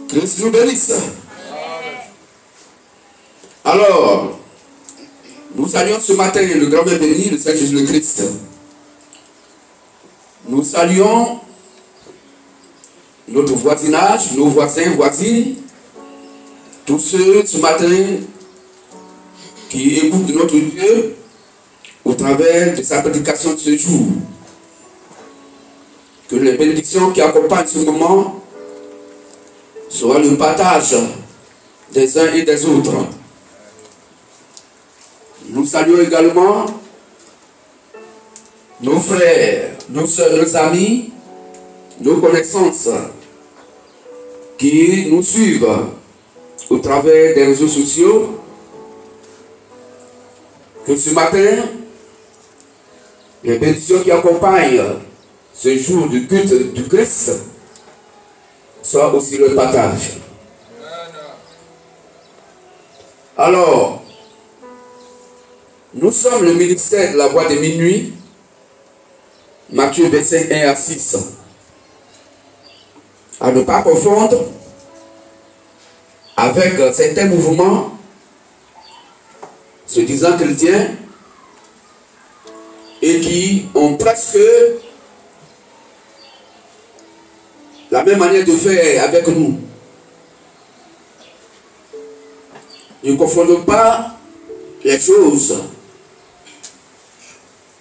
Christ nous bénisse. Alors, nous saluons ce matin le grand Père béni, le Seigneur Jésus le Christ. Nous saluons notre voisinage, nos voisins, voisines, tous ceux ce matin qui écoutent notre Dieu au travers de sa prédication de ce jour. Que les bénédictions qui accompagnent ce moment soient le partage des uns et des autres. Nous saluons également nos frères, nos soeurs, nos amis, nos connaissances qui nous suivent au travers des réseaux sociaux. Que ce matin, les bénédictions qui accompagnent ce jour du culte du Christ soient aussi le partage. Alors, nous sommes le ministère de la voix de minuit, Matthieu 25, 1 à 6. À ne pas confondre avec certains mouvements se disant chrétiens et qui ont presque la même manière de faire avec nous. Ne confondons pas les choses.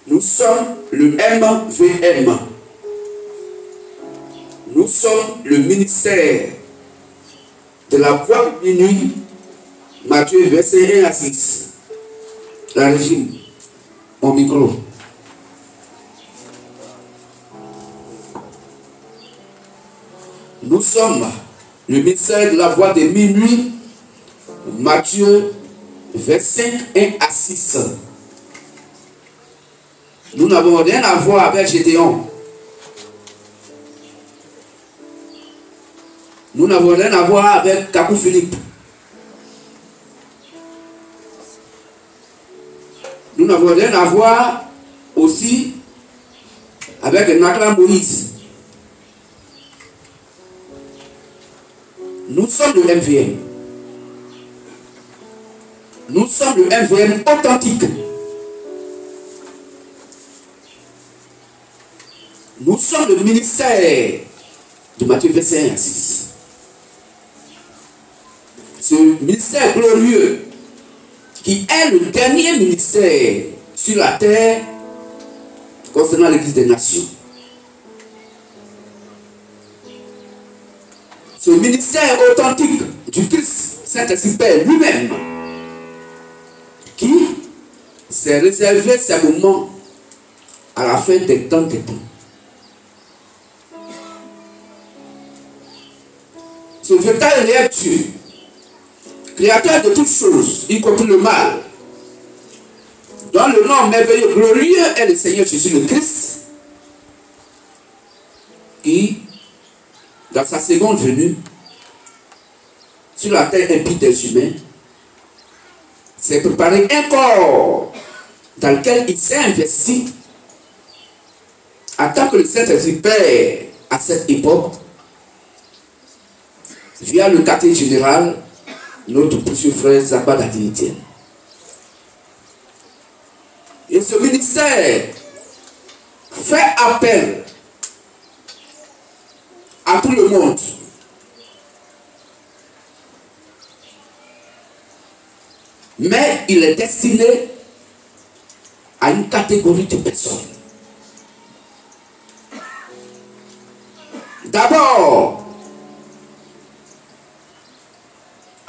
Nous sommes le MVM. Nous sommes le ministère de la voix de minuit, Matthieu verset 1 à 6. La régie, mon micro. Nous sommes le ministère de la voix de minuit, Matthieu verset 1 à 6. Nous n'avons rien à voir avec Gédéon. Nous n'avons rien à voir avec Kakou Philippe. Nous n'avons rien à voir aussi avec Nakla Moïse. Nous sommes le MVM. Nous sommes le MVM authentique. Nous sommes le ministère de Matthieu 25 à 6. Ce ministère glorieux qui est le dernier ministère sur la terre concernant l'Église des Nations. Ce ministère authentique du Christ Saint-Esprit Père lui-même qui s'est réservé ces moments à la fin des temps des temps. Ce véritable réel Dieu, créateur de toutes choses, y compris le mal, dont le nom merveilleux, glorieux est le Seigneur Jésus le Christ, qui, dans sa seconde venue, sur la terre impie des humains, s'est préparé un corps dans lequel il s'est investi, en tant que le Saint-Esprit Père à cette époque, via le quartier général, notre précieux frère Zabad Adinitien. Et ce ministère fait appel à tout le monde. Mais il est destiné à une catégorie de personnes. D'abord,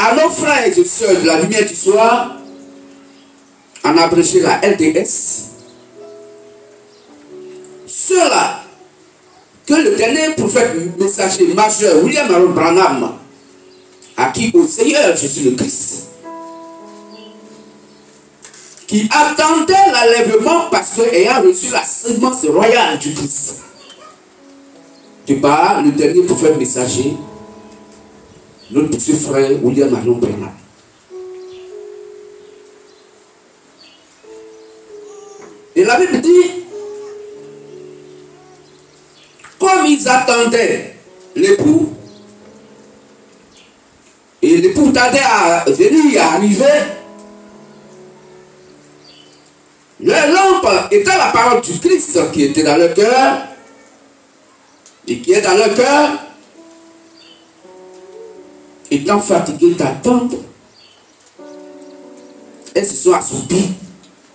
à nos frères et sœurs de la lumière du soir, en abrégé la LDS, ceux-là que le dernier prophète messager majeur William Aaron Branham a qui au Seigneur Jésus le Christ, qui attendait l'enlèvement parce que ayant reçu la sémence royale du Christ, de par le dernier prophète messager, notre petit frère William Aaron Branham. Et la Bible dit, comme ils attendaient l'époux, et l'époux tardait à venir, à arriver, leur lampe étant la parole du Christ qui était dans leur cœur et qui est dans leur cœur, étant fatigués d'attendre, elles se sont assoupies,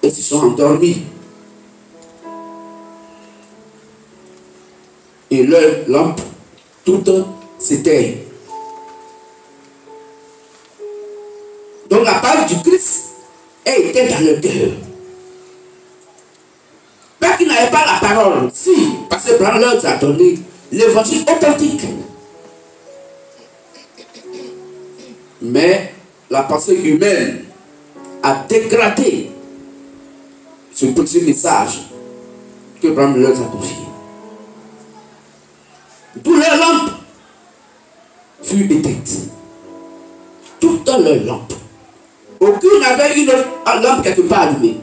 elles se sont endormies. Et leur lampe, toute s'éteint. Donc la parole du Christ, elle était dans leur cœur. Pas qu'ils n'avaient pas la parole, si, parce que Branham leur a donné l'évangile authentique. Mais la pensée humaine a dégradé ce petit message que Branham leur a confié. D'où leur lampe fut éteinte. Toutes leurs lampes. Aucune n'avait une lampe quelque part allumée.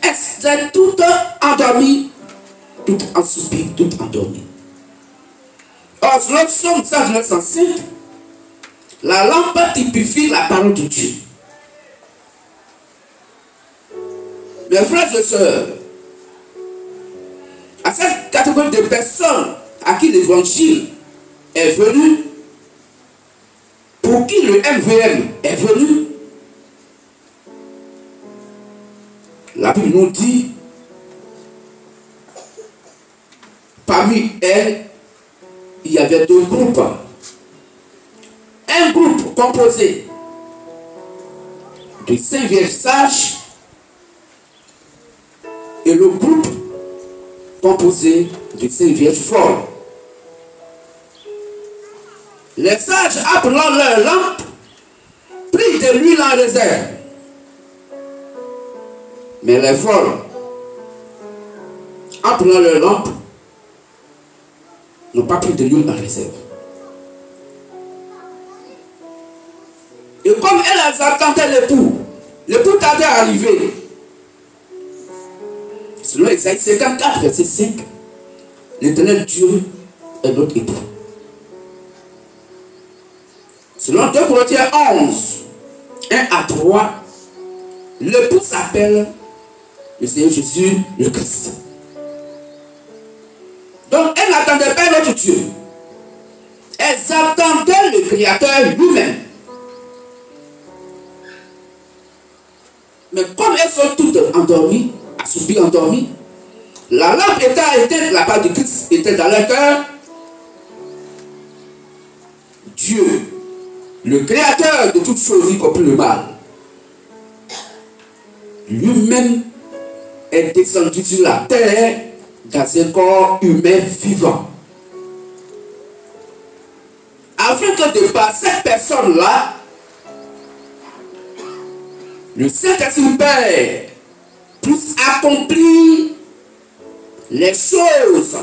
Elles étaient toutes endormies, toutes assoupies, toutes endormies. Or, selon Somme 105, la lampe typifie la parole de Dieu. Mes frères et sœurs, à cette catégorie de personnes à qui l'évangile est venu, pour qui le MVM est venu, la Bible nous dit, parmi elles, il y avait deux groupes. Un groupe composé de 5 vierges sages et le groupe composé de 5 vierges folles. Les sages, appelant leur lampe, prirent de l'huile en réserve. Mais les folles, appelant leur lampe, n'ont pas pris de l'huile en réserve. Et comme elles attendaient l'époux tardait à arriver. Selon Isaïe 54, verset 5, l'Éternel Dieu est notre époux. Selon 2 Corinthiens 11, 1 à 3, l'époux s'appelle le Seigneur Jésus le Christ. Donc, elles n'attendaient pas notre Dieu. Elles attendaient le Créateur lui-même. Mais comme elles sont toutes endormies, assoupies, endormies, la lampe étant éteinte, la part du Christ était dans leur cœur. Dieu, le Créateur de toutes choses, y compris le mal, lui-même est descendu sur la terre dans un corps humain vivant. Afin que de par cette personne-là, le Saint-Esprit Père puisse accomplir les choses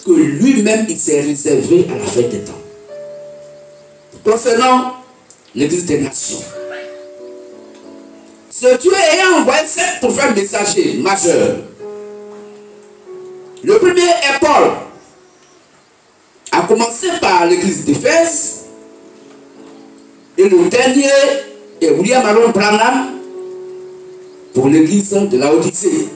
que lui-même il s'est réservé à la fin des temps. Concernant l'Église des nations, ce Dieu ayant envoyé 7 prophètes messagers majeurs. Le premier est Paul, a commencé par l'Église d'Éphèse, et le dernier est William Aaron Branham pour l'Église de Laodicée.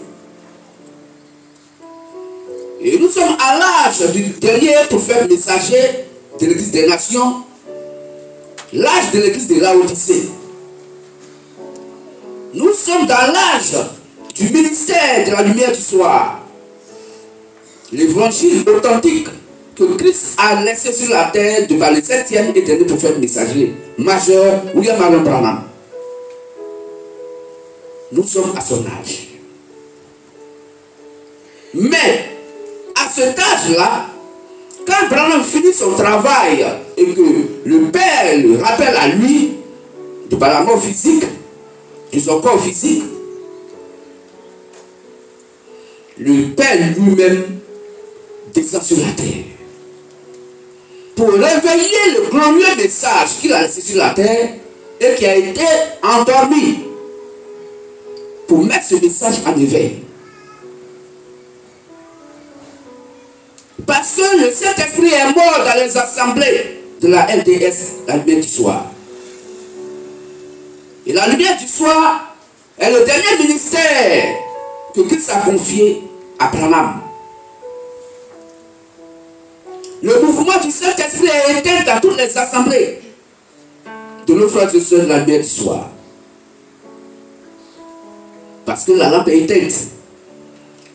Et nous sommes à l'âge du dernier prophète messager de l'Église des nations, l'âge de l'Église de Laodicée. Nous sommes dans l'âge du ministère de la lumière du soir. L'évangile authentique que Christ a laissé sur la terre de par le 7e et dernier prophète messager majeur William Aaron Branham. Nous sommes à son âge. Mais à cet âge-là, quand Branham finit son travail et que le Père le rappelle à lui de par la mort physique, de son corps physique, le Père lui-même descend sur la terre pour réveiller le glorieux message qu'il a laissé sur la terre et qui a été endormi, pour mettre ce message en éveil. Parce que le Saint-Esprit est mort dans les assemblées de la LDS, la lumière du soir. la lumière du soir est le dernier ministère que Christ a confié à Branham. Le mouvement du Saint-Esprit est éteint dans toutes les assemblées de nos frères et sœurs de la lumière du soir. Parce que la lampe est éteinte.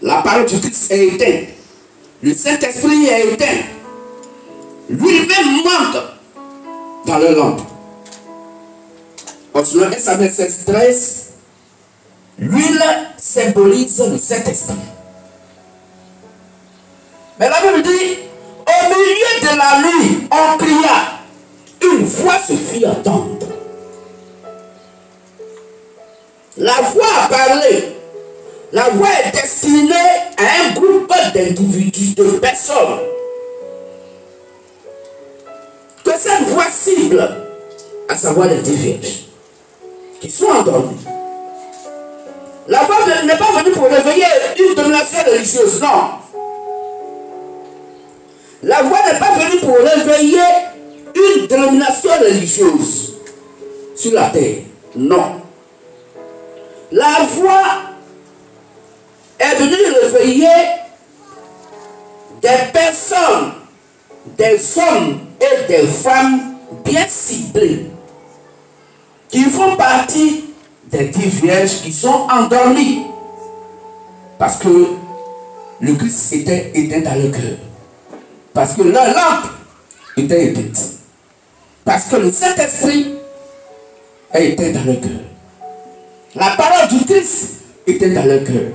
La parole du Christ est éteinte. Le Saint-Esprit est éteint. Lui-même manque dans leur lampe. En selon 1 Samuel 16:13, l'huile symbolise le Saint-Esprit. Mais la Bible dit, au milieu de la nuit, on cria, une voix se fit entendre. La voix a parlé. La voix est destinée à un groupe d'individus, de personnes. Que cette voix cible, à savoir les 10 vierges, qui sont endormies. La voix n'est pas venue pour réveiller une domination religieuse, non. La voix n'est pas venue pour réveiller une dénomination religieuse sur la terre, non. La voix est venue réveiller des personnes, des hommes et des femmes bien ciblés qui font partie des 10 vierges qui sont endormies parce que le Christ était éteint dans le cœur, parce que leur lampe était éteinte, parce que le Saint-Esprit est éteint dans le cœur, la parole du Christ était dans le cœur,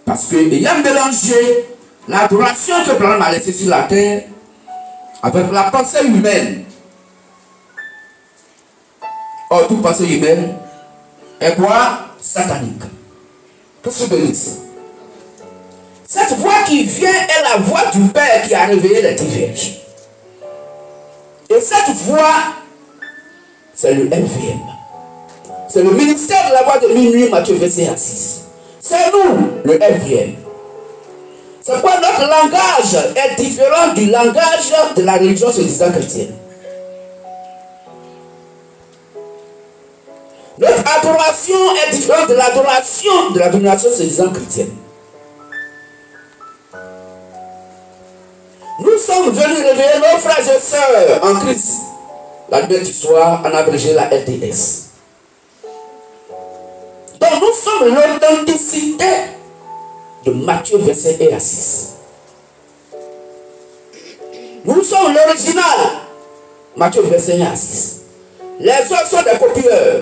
parce que ayant mélangé l'adoration que Branham a laissée sur la terre avec la pensée humaine. Or, toute pensée humaine est quoi? Satanique. Qu'est-ce que c'est ça? Cette voix qui vient est la voix du Père qui a réveillé les 10 vierges. Et cette voix, c'est le MVM. C'est le ministère de la voix de minuit, Matthieu 26. C'est nous, le MVM. C'est pourquoi notre langage est différent du langage de la religion se disant chrétienne. Notre adoration est différente de l'adoration de la domination se disant chrétienne. Nous sommes venus réveiller nos frères et sœurs en Christ. La lumière du soir, en abrégé la LDS. Donc nous sommes l'authenticité de Matthieu verset 1 à 6. Nous sommes l'original. Matthieu verset 1 à 6. Les autres sont des copieurs.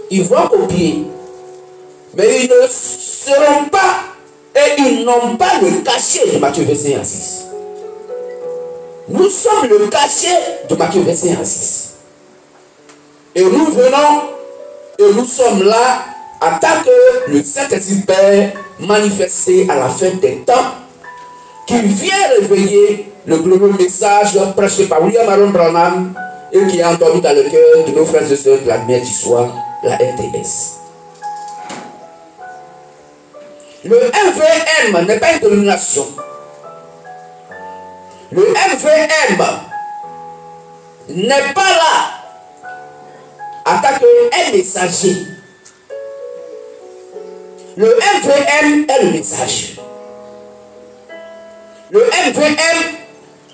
Ils vont copier. Mais ils ne seront pas et ils n'ont pas le cachet de Matthieu verset 1 à 6. Nous sommes le cachet de Matthieu verset 1 à 6. Et nous venons et nous sommes là en tant que le Saint-Esprit Père manifesté à la fin des temps, qui vient réveiller le glorieux message prêché par William Aaron Branham et qui est entendu dans le cœur de nos frères et sœurs de la lumière du soir, la RTS. Le MVM n'est pas une dénomination. Le MVM n'est pas là en tant qu'un messager. Le MVM est le message. Le MVM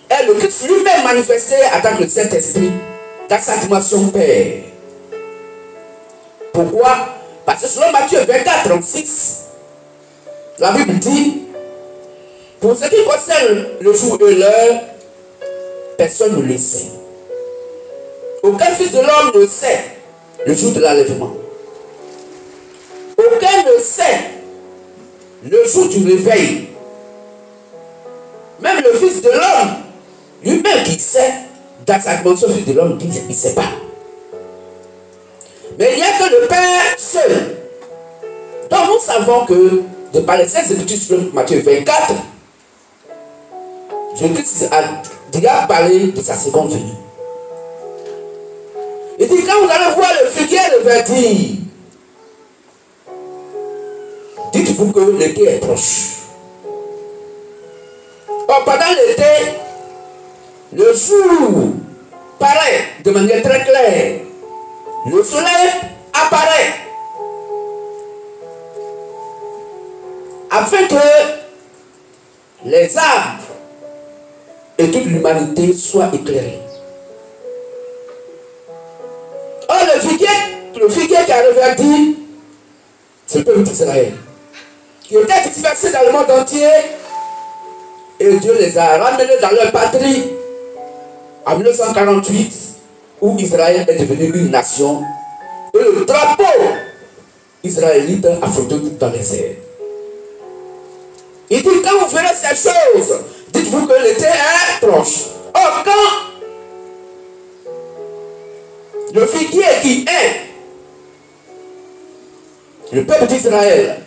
est le Christ lui-même manifesté en tant que Saint-Esprit dans sa dimension Père. Pourquoi? Parce que selon Matthieu 24, 36, la Bible dit, pour ce qui concerne le jour et l'heure, personne ne le sait. Aucun fils de l'homme ne sait le jour de l'enlèvement. Aucun ne sait le jour du réveil. Même le fils de l'homme, lui-même qui sait, dans sa dimension fils de l'homme, il ne sait pas. Mais il n'y a que le Père seul. Donc nous savons que, de par les Saintes Écritures sur Matthieu 24, Jésus a déjà parlé de sa seconde venue. Il dit, quand vous allez voir le figuier le verdir, dites-vous que l'été est proche. Or, pendant l'été, le jour paraît de manière très claire. le soleil apparaît afin que les âmes et toute l'humanité soient éclairées. Or, le figuier qui arrive à dire, c'est le peuple d'Israël, qui était dispersé dans le monde entier, et Dieu les a ramenés dans leur patrie en 1948, où Israël est devenu une nation, et le drapeau israélite a flotté dans les airs. Il dit, quand vous verrez ces choses, dites-vous que l'été est proche. Or, quand le figuier qui est le peuple d'Israël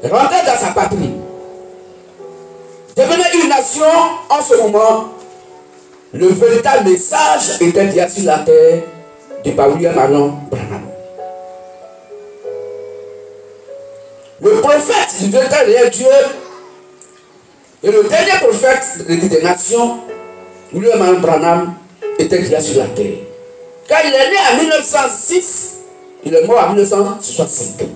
rentrait dans sa patrie, devenait une nation, en ce moment, le véritable message était déjà sur la terre de William Branham. Le prophète du véritable Dieu et le dernier prophète des nations, William Branham, était déjà sur la terre. Quand il est né en 1906, il est mort en 1965.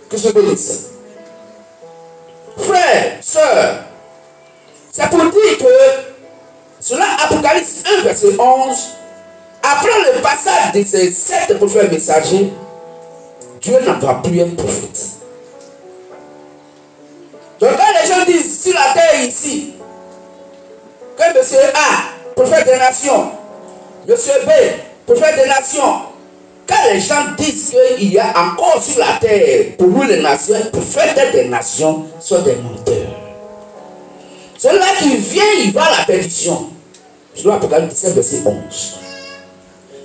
Que se bénisse. Frères, sœurs, c'est pour dire que, selon Apocalypse 1, verset 11, après le passage de ces 7 prophètes messagers, Dieu n'envoie plus un prophète. Donc quand les gens disent sur la terre ici, que monsieur A, prophète des nations, monsieur B, prophète des nations, quand les gens disent qu'il y a encore sur la terre, pour nous les nations, prophètes des nations sont des menteurs. Celui-là qui vient, il va à la perdition. Selon Apocalypse 17, verset 11.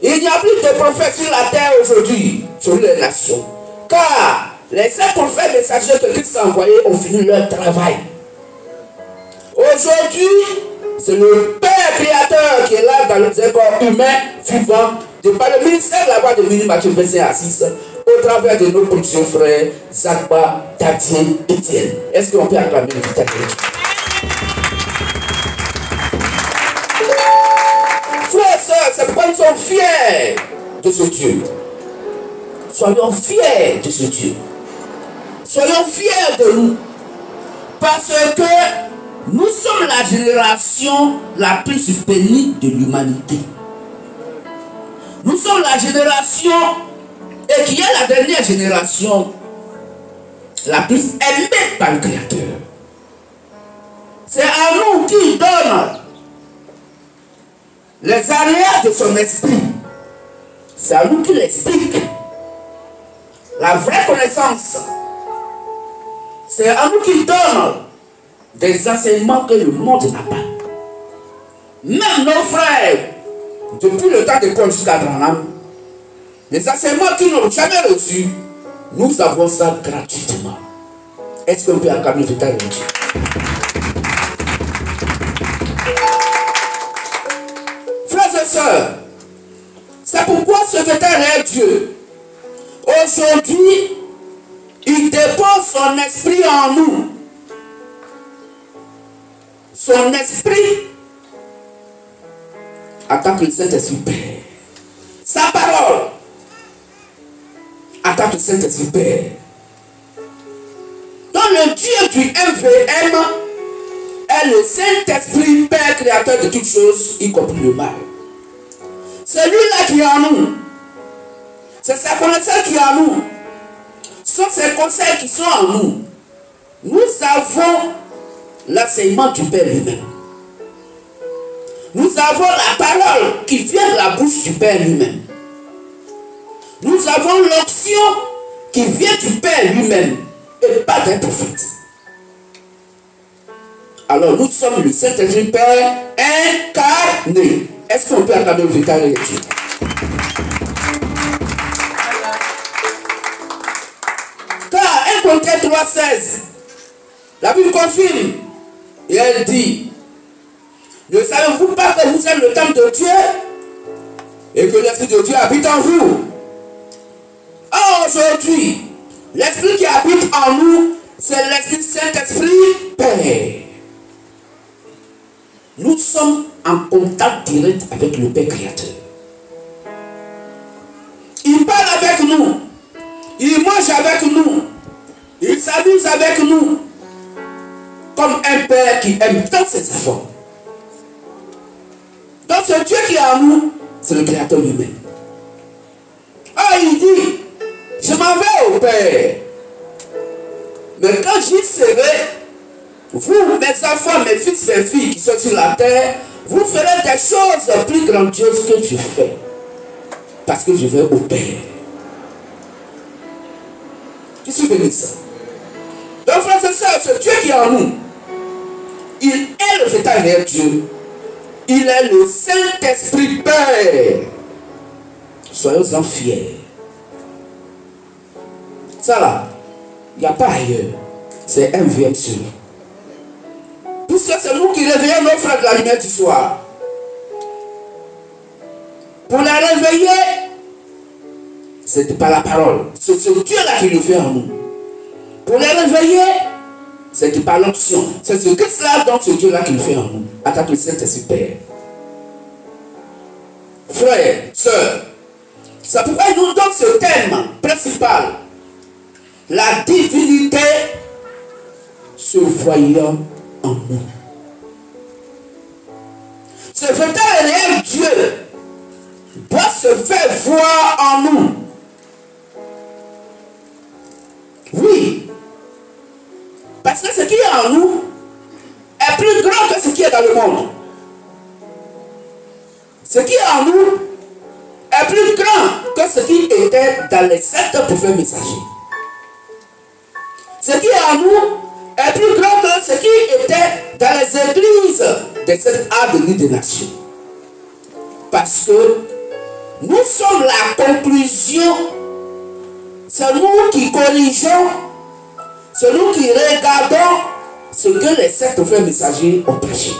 Il n'y a plus de prophètes sur la terre aujourd'hui, sur les nations. Car les 7 prophètes messagers que Christ a envoyés ont fini leur travail. Aujourd'hui, c'est le Père Créateur qui est là dans le corps humain vivant, de par le ministère de la voix de Mini Matthieu 25 à 6, au travers de nos précieux frères, Zakba, Tadien, Etienne. Est-ce qu'on peut acclamer le vital de Dieu? Frères et sœurs, c'est pourquoi nous sommes fiers de ce Dieu. Soyons fiers de ce Dieu. Soyons fiers de nous. Parce que nous sommes la génération la plus bénie de l'humanité. Nous sommes la génération, et qui est la dernière génération, la plus aimée par le Créateur. C'est à nous qu'il donne les aléas de son esprit. C'est à nous qu'il explique la vraie connaissance. C'est à nous qu'il donne des enseignements que le monde n'a pas. Même nos frères, depuis le temps de Paul jusqu'à Branham, les enseignements qu'ils n'ont jamais reçus, nous avons ça gratuitement. Est-ce qu'on peut acclamer le vital de Dieu? Frères et sœurs, c'est pourquoi ce vétérinaire Dieu, aujourd'hui, il dépose son esprit en nous. Son esprit, en tant que le Saint-Esprit Père. Sa parole, en tant que le Saint-Esprit Père. Donc le Dieu du MVM est le Saint-Esprit Père créateur de toutes choses, y compris le mal. C'est lui-là qui est en nous. C'est sa connaissance qui est en nous. Ce sont ses conseils qui sont en nous. Nous avons l'enseignement du Père lui-même. Nous avons la parole qui vient de la bouche du Père lui-même. Nous avons l'option qui vient du Père lui-même et pas d'un prophète. Alors nous sommes le Saint-Esprit Père incarné. Est-ce qu'on peut acclamer le véritable Dieu? Car 1 Corinthiens 3,16, la Bible confirme et elle dit: ne savez-vous pas que vous êtes le temple de Dieu et que l'Esprit de Dieu habite en vous? Or aujourd'hui, l'Esprit qui habite en nous, c'est l'Esprit Saint-Esprit Père. Nous sommes en contact direct avec le Père Créateur. Il parle avec nous. Il mange avec nous. Il s'amuse avec nous. Comme un père qui aime tant ses enfants. Donc ce Dieu qui est en nous, c'est le Créateur lui-même. Ah, il dit, je m'en vais au Père. Mais quand j'y serai, vous, mes enfants, mes fils, mes filles qui sont sur la terre, vous ferez des choses plus grandioses que je fais. Parce que je vais au Père. Qui se bénit ça? Donc, frères et sœurs, ce Dieu qui est en nous, il est le véritable Dieu. Il est le Saint-Esprit Père. Soyons-en fiers. Ça là, il n'y a pas ailleurs. C'est MVM sur nous. Puisque c'est nous qui réveillons nos frères de la lumière du soir. Pour les réveiller, c'est par la parole. C'est ce Dieu-là qui le fait en nous. Pour les réveiller, c'est par l'onction. C'est ce Christ-là, donc ce Dieu-là qui le fait en nous. À travers le Saint-Esprit Père. Frères, sœurs, c'est pourquoi il nous donne ce thème principal. La divinité se voyant en nous. Ce véritable et réel Dieu doit se faire voir en nous. Oui. Parce que ce qui est en nous est plus grand que ce qui est dans le monde. Ce qui est en nous est plus grand que ce qui était dans les 7 prophètes messagers. Ce qui est en nous est plus grand que ce qui était dans les églises des 7 avenues des nations. Parce que nous sommes la conclusion. C'est nous qui corrigeons, c'est nous qui regardons ce que les 7 prophètes messagers ont prêché.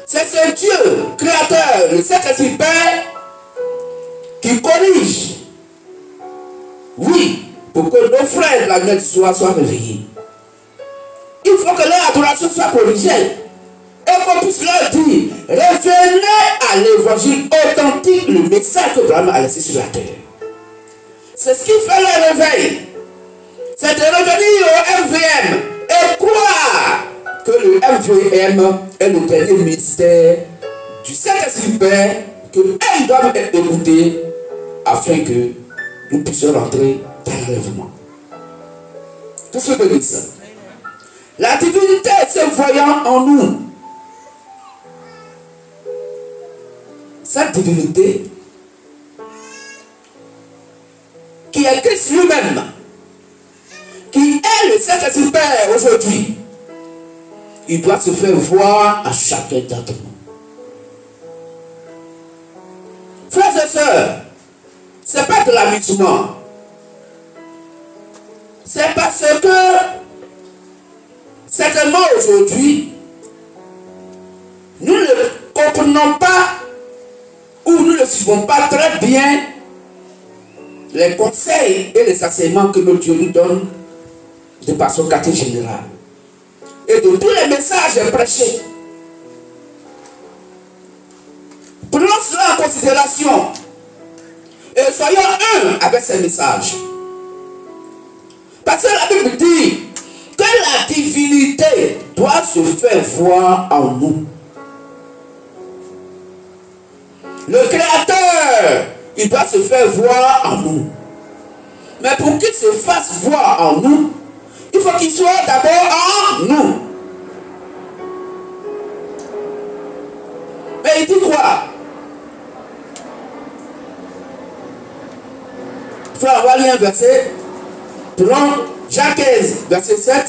C'est ce Dieu créateur, le Saint-Esprit Père, qui corrige. Oui, pour que nos frères de la lumière du soir soient réveillés. Il faut que leur adoration soit corrigée. Et qu'on puisse leur dire, revenez à l'évangile authentique, le message que Abraham a laissé sur la terre. C'est ce qui fait le réveil. C'est de revenir au MVM et croire que le MVM est le dernier mystère du Saint-Esprit Père que elles doivent être écoutés afin que nous puissions rentrer dans l'enlèvement. Tout ce que dit ça. La divinité se voyant en nous. Cette divinité qui est Christ lui-même, qui est le Saint-Esprit Père aujourd'hui, il doit se faire voir à chacun d'entre nous. Frères et sœurs, ce n'est pas de l'amusement. C'est parce que certainement aujourd'hui, nous ne comprenons pas ou nous ne suivons pas très bien les conseils et les enseignements que notre Dieu nous donne de façon catéchique générale. Et de tous les messages prêchés. Prenons cela en considération. Et soyons un avec ces messages. Parce que la Bible dit que la divinité doit se faire voir en nous. Le Créateur, il doit se faire voir en nous. Mais pour qu'il se fasse voir en nous, il faut qu'il soit d'abord en nous. Mais il dit quoi? Frère, on va lire un verset. Prenons Jean 15, verset 7.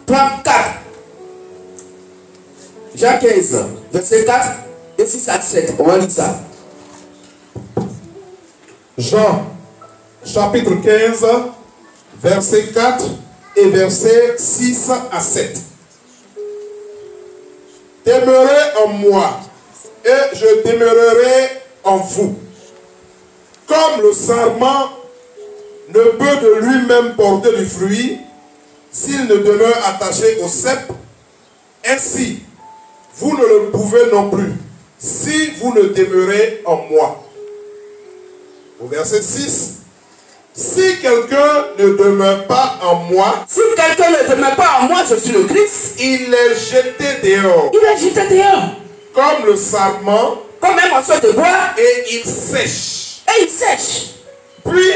Plan 4. Jean 15, verset 4 et 6 à 7. On va lire ça. Jean, chapitre 15, verset 4 et verset 6 à 7. demeurez en moi, et je demeurerai en vous. Comme le sarment ne peut de lui-même porter du fruit, s'il ne demeure attaché au cep, ainsi, vous ne le pouvez non plus, si vous ne demeurez en moi. Au verset 6, si quelqu'un ne demeure pas en moi, si quelqu'un ne demeure pas en moi, je suis le Christ, il est jeté dehors. Il est jeté dehors. Comme le sarment, comme un morceau de bois, et il sèche. Et il sèche. Puis,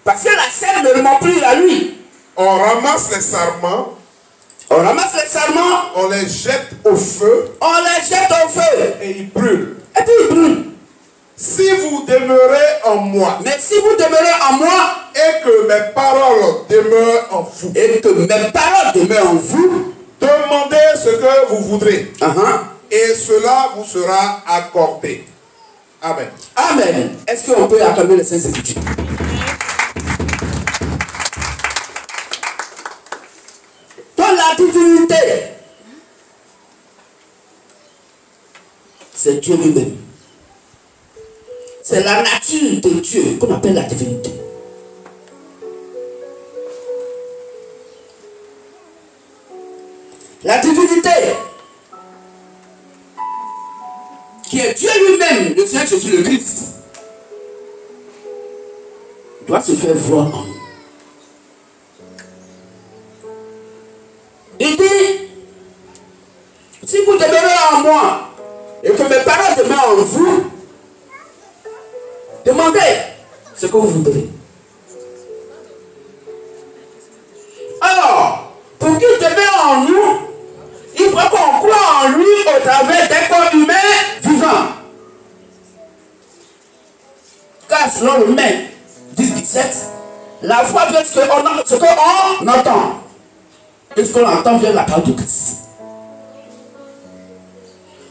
parce que la sève ne remonte plus à lui. On ramasse les sarments. On ramasse les sarments. On les jette au feu. On les jette au feu. Et ils brûlent. Et puis ils brûlent. Si vous demeurez en moi. Mais si vous demeurez en moi. Et que mes paroles demeurent en vous. Et que mes paroles demeurent en vous. Demandez ce que vous voudrez. Et cela vous sera accordé. Amen. Amen. Est-ce qu'on peut acclamer les Saintes Écritures? Dans la divinité, c'est Dieu lui-même. C'est la nature de Dieu qu'on appelle la divinité. La divinité, qui est Dieu lui-même, le Seigneur Jésus le Christ, doit se faire voir en nous. Il dit, si vous demeurez en moi et que mes paroles demeurent en vous, demandez ce que vous voudrez. Alors, pour qu'il demeure en nous, il faut qu'on croit en lui au travers d'un corps humain vivant. Car selon le même 10-17, la foi vient de ce qu'on entend. Et ce qu'on entend vient de la parole de Christ.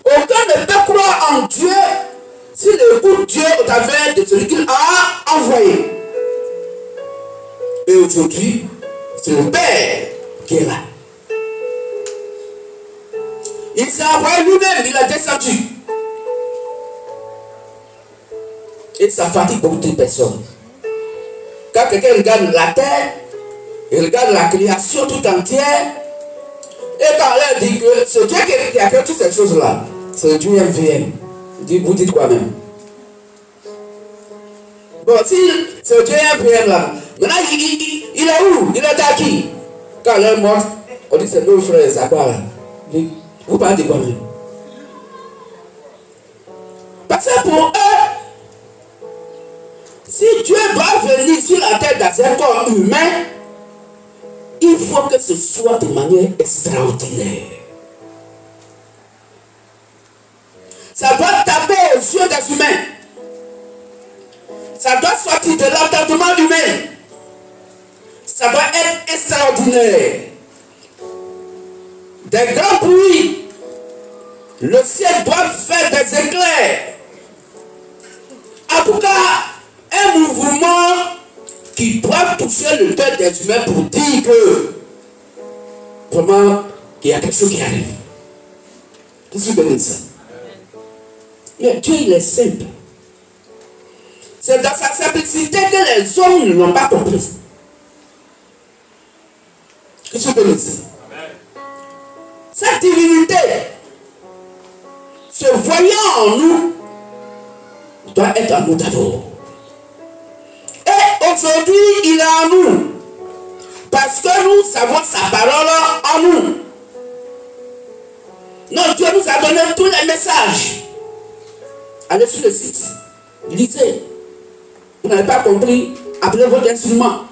Aucun ne peut croire en Dieu s'il écoute Dieu au travers de celui qu'il a envoyé. Et aujourd'hui, c'est le Père qui est là. Il s'est envoyé lui-même, il a descendu. Et ça fatigue beaucoup de personnes. Quand quelqu'un regarde la terre, il regarde la création tout entière, et quand elle dit que c'est Dieu qui a créé toutes ces choses-là, c'est Dieu MVM. Vous dites quoi même? Bon, si c'est Dieu MVM là, maintenant il est où? Il est à qui? Quand elle est morte, on dit que c'est nos frères, ça quoi là? Vous parlez de quoi même? Parce que pour eux, si Dieu doit venir sur la terre dans un corps humain, il faut que ce soit de manière extraordinaire. Ça doit taper aux yeux des humains. Ça doit sortir de l'entendement humain. Ça doit être extraordinaire. Des grands bruits. Le ciel doit faire des éclairs. En tout cas, un mouvement qui doit toucher le cœur des humains pour dire que vraiment il y a quelque chose qui arrive. Qu'est-ce que vous voulez ça? Mais Dieu il est simple. C'est dans sa simplicité que les hommes ne l'ont pas compris. Qu'est-ce que vous voulez dire? Cette divinité, se voyant en nous, doit être en nous d'abord. Et aujourd'hui, il est en nous. Parce que nous savons sa parole en nous. Non, Dieu nous a donné tous les messages. Allez sur le site. Lisez. Vous n'avez pas compris, appelez votre instrument.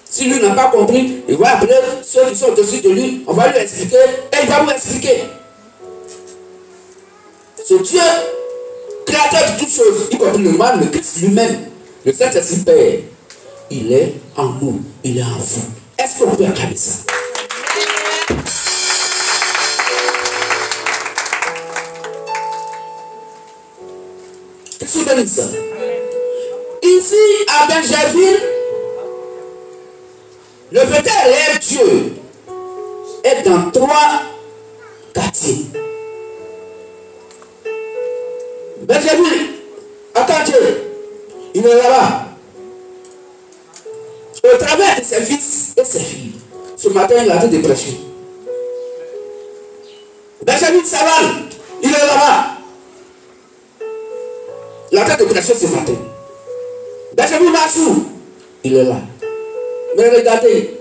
Si lui n'a pas compris, il va appeler ceux qui sont au-dessus de lui. On va lui expliquer et il va vous expliquer. Ce Dieu, créateur de toutes choses, y compris le mal, le Christ lui-même, le Saint-Esprit Père, il est en nous, il est en vous. Est-ce qu'on peut acclamer ça? Qu'est-ce que vous dites ça? Ici, à Benjerville, le vétérinaire Dieu est dans 3 quartiers. Benjamin, attends Dieu, il est là-bas. Au travers de ses fils et ses filles, ce matin, il a été dépressé. Benjamin Saval, il est là-bas. Il a été dépressé ce matin. Benjamin Massou, il est là. Mais regardez,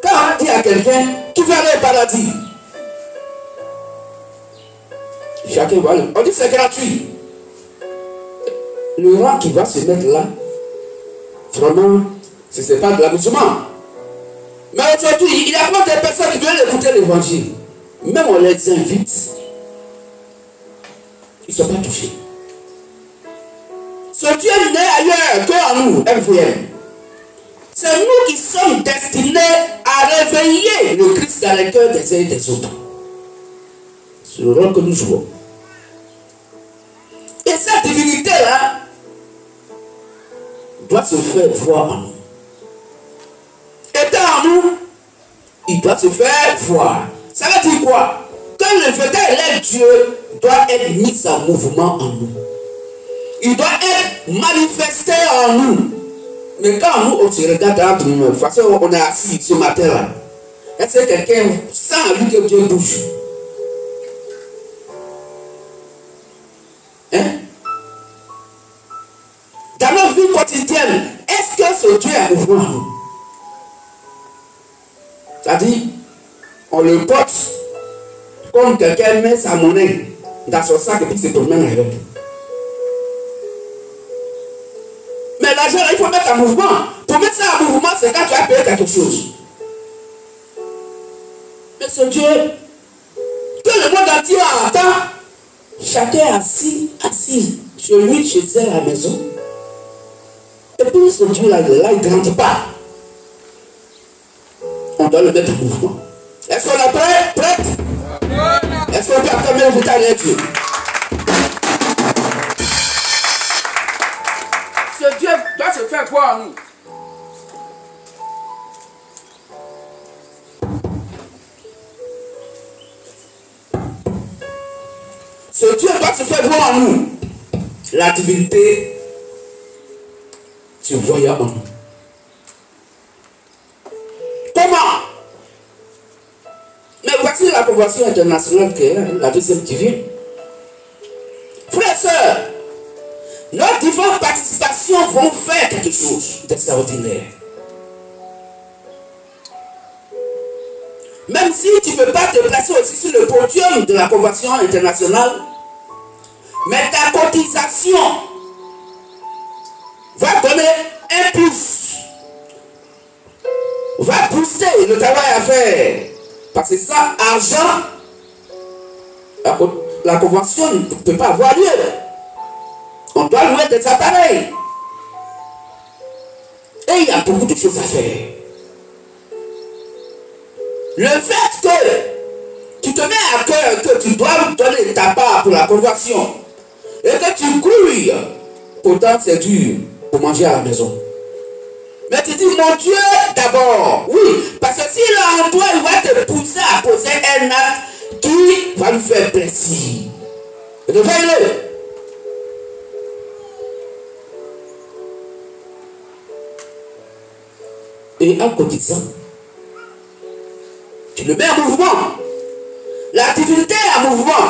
quand on dit à quelqu'un, tu vas aller au paradis, chacun va aller. On dit que c'est gratuit. Le rang qui va se mettre là, vraiment, ce n'est pas de l'amusement. Mais aujourd'hui, il y a plein de personnes qui veulent écouter l'évangile. Même on les invite, ils ne sont pas touchés. Ce Dieu n'est ailleurs qu'en nous, MVM. C'est nous qui sommes destinés à réveiller le Christ dans les cœurs des uns et des autres. C'est le rôle que nous jouons. Et cette divinité-là doit se faire voir en nous. Étant en nous, il doit se faire voir. Ça veut dire quoi? Que le véritable Dieu doit être mis en mouvement en nous. Il doit être manifesté en nous. Mais quand nous, on se regarde entre nous, de toute façon, on est assis ce matin-là. Est-ce que quelqu'un sent lui que Dieu bouge? Hein? Dans notre vie quotidienne, est-ce que ce Dieu est mouvement en nous? C'est-à-dire, on le porte comme quelqu'un met sa monnaie dans son sac et puis se promène avec. Mais l'argent, il faut mettre en mouvement. Pour mettre ça en mouvement, c'est quand tu as payé quelque chose. Mais ce Dieu, que le monde entier entend, chacun assis chez lui, chez elle à la maison. Et puis ce Dieu-là, il ne grandit pas. On doit le mettre en mouvement. Est-ce qu'on est prêt? Prête? Est-ce qu'on peut acclamer le véritable Dieu? Ce Dieu doit se faire voir en nous. Ce Dieu doit se faire voir en nous. La divinité se voyait en nous. Comment? Mais voici la convention internationale qui est la deuxième qui vient. Frères et sœurs, nos différentes participations vont faire quelque chose d'extraordinaire. Même si tu ne peux pas te placer aussi sur le podium de la convention internationale, mais ta cotisation va donner un pouce, va booster le travail à faire. Parce que ça, argent, la convention ne peut pas avoir lieu. On doit louer des appareils. Et il y a beaucoup de choses à faire. Le fait que tu te mets à cœur que tu dois donner ta part pour la conversion et que tu grouilles, pourtant c'est dur pour manger à la maison. Mais tu dis, mon Dieu, d'abord, oui, parce que s'il est en toi, il va te pousser à poser un acte qui va lui faire plaisir. Réveille-le. Et en cotisant, tu le mets en mouvement. La divinité est en mouvement.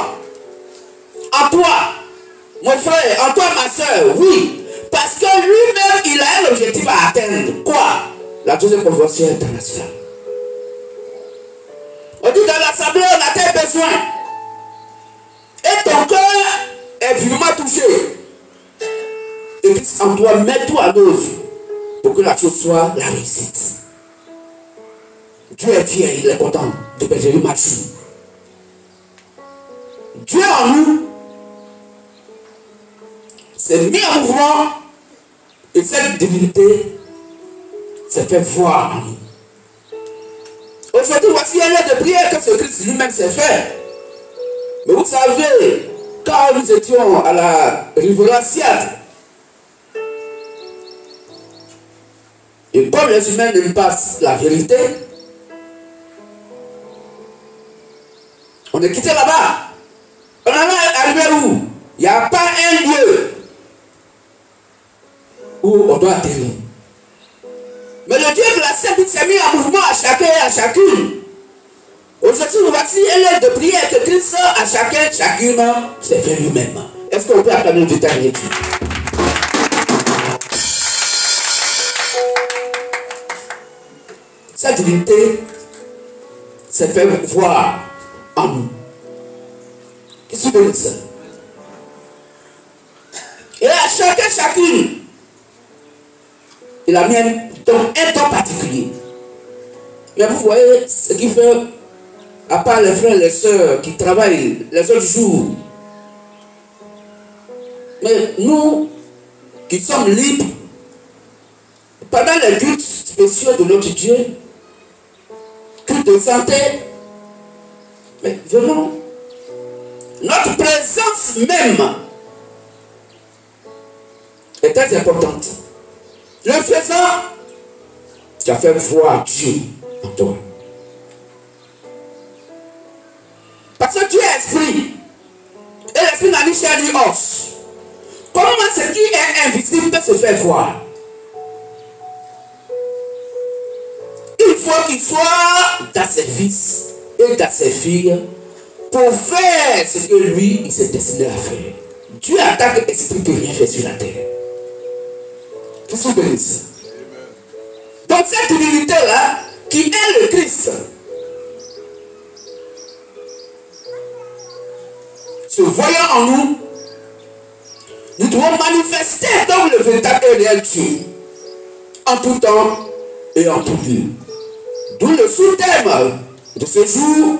En toi, mon frère, en toi, ma soeur, oui. Parce que lui-même, il a un objectif à atteindre. Quoi? La deuxième convention internationale. On dit dans l'assemblée, on a tel besoin. Et ton cœur est vivement touché. Et puis en toi, mets tout à l'œuvre pour que la chose soit la réussite. Dieu est fier, il est content de Benjamin Massou. Dieu en nous s'est mis en mouvement et cette divinité s'est fait voir en nous. Aujourd'hui, voici un lieu de prière que ce Christ lui-même s'est fait. Mais vous savez, quand nous étions à la riveraine Siad, et comme les humains n'aiment pas la vérité, on est quitté là-bas. On en est arrivé où? Il n'y a pas un lieu où on doit atterrir. Mais le Dieu de la Sainte s'est mis en mouvement à chacun et à chacune. Aujourd'hui, voici un lieu de prière que Christ à chacun, chacune, c'est fait lui-même. Est-ce qu'on peut acclamer le vétérinaire? Cette divinité s'est fait voir en nous. Qu'est-ce que c'est ça? Et à chacun, chacune, il a mis un temps particulier. Mais vous voyez ce qui fait, à part les frères et les sœurs qui travaillent les autres jours, mais nous qui sommes libres, pendant les cultes spéciaux de notre Dieu, culte de santé, mais venons, notre présence même est très importante. Le faisant, tu as fait voir Dieu en toi. Parce que tu es esprit. Et l'esprit n'a ni chair ni os. Comment ce qui est invisible peut se faire voir? Il faut qu'il soit dans ses fils et dans ses filles pour faire ce que lui, il s'est destiné à faire. Dieu attaque esprit peut rien faire sur la terre. Qu'est-ce que vous bénissez? Donc cette divinité-là, qui est le Christ, se voyant en nous, nous devons manifester donc le véritable et réel Dieu, en tout temps et en tout lieu. D'où le sous-thème de ce jour,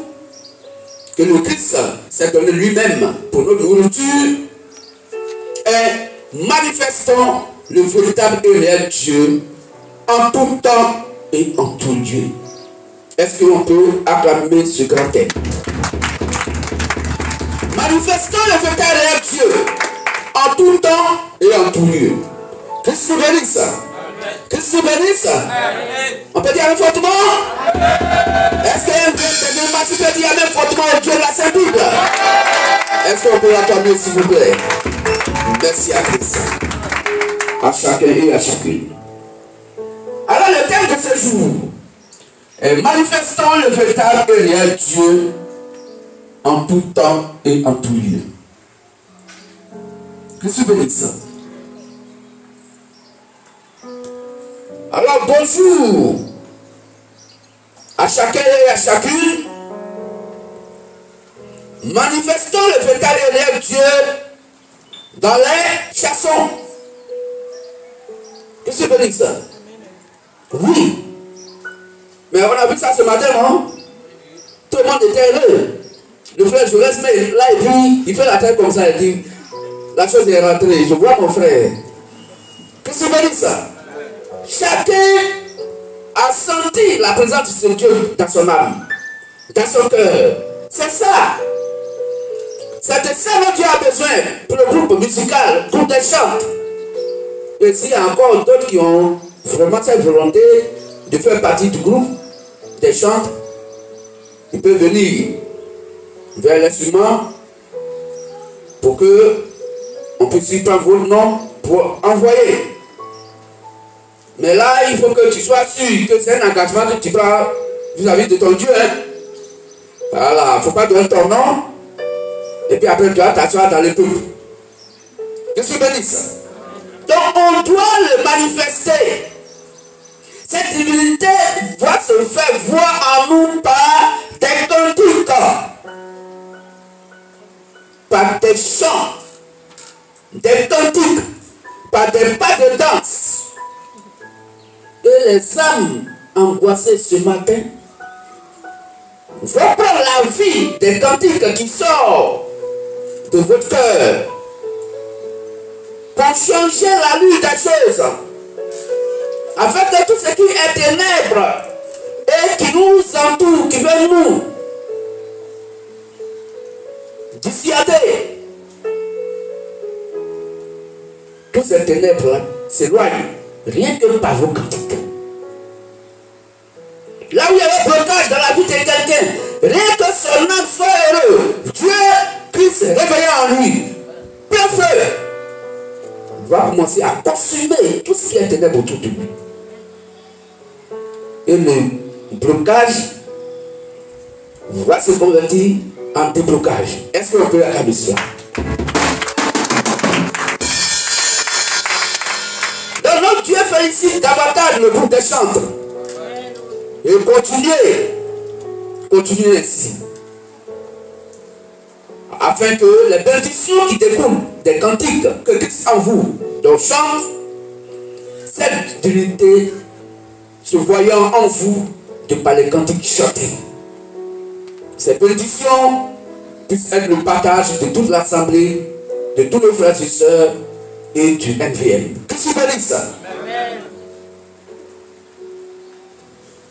que le Christ s'est donné lui-même pour notre nourriture, et manifestons le véritable et réel Dieu en tout temps et en tout lieu. Est-ce que l'on peut acclamer ce grand thème? Manifestons le véritable et réel Dieu en tout temps et en tout lieu. Christ nous bénisse. Christ nous bénisse. On peut dire fortement? Est-ce qu'un vrai peut dire même fortement au Dieu de la Sainte Bible? Est-ce qu'on peut l'acclamer s'il vous plaît? Merci à Christ. À chacun et à chacune. Alors le thème de ce jour est manifestant le véritable et réel Dieu en tout temps et en tout lieu. Qu'est-ce que vous dites ça? Alors bonjour à chacun et à chacune. Manifestons le véritable et réel Dieu dans les chansons. Qu'est-ce que vous dites ça? Oui. Mais on a vu ça ce matin, non? Tout le monde était heureux. Le frère Jolès, mais là, et puis, il fait la tête comme ça, il dit, la chose est rentrée, je vois mon frère. Qu'est-ce que vous dites ça? Chacun a senti la présence de Dieu dans son âme, dans son cœur. C'est ça. C'est de ça que Dieu a besoin pour le groupe musical, groupe des chants. Et s'il y a encore d'autres qui ont vraiment cette volonté de faire partie du groupe des chants, ils peuvent venir vers l'instrument pour que on puisse y prendre votre nom pour envoyer. Mais là, il faut que tu sois sûr que c'est un engagement que tu prends vis-à-vis de ton Dieu. Hein? Voilà, il ne faut pas donner ton nom et puis après tu vas t'asseoir dans le peuple. Qu'est-ce que tu dis ça? Donc on doit le manifester. Cette divinité doit se faire voir en nous par des cantiques, par des chants, des cantiques, par des pas de danse. Et les âmes angoissées ce matin vont prendre la vie des cantiques qui sortent de votre cœur pour changer la lutte des choses, afin que tout ce qui est ténèbres et qui nous entoure, qui veut nous dissuader, toutes ces ténèbres s'éloignent rien que par vos cantiques. Là où il y a un blocage dans la vie de quelqu'un, rien que son âme soit heureux, Dieu puisse réveiller en lui commencé à consumer tout ce qui est ténèbres autour de lui. Et le blocage va se convertir en déblocage. Est-ce qu'on peut acclamer cela? Donc notre Dieu félicite davantage le groupe des chantres. Et continuez ainsi. Afin que les bénédictions qui découlent des cantiques que Christ en vous, donc chante, cette divinité se voyant en vous de par les cantiques chantés. Ces bénédictions puissent être le partage de toute l'assemblée, de tous nos frères et sœurs et du NVM. Qu'est-ce que bénisse ça?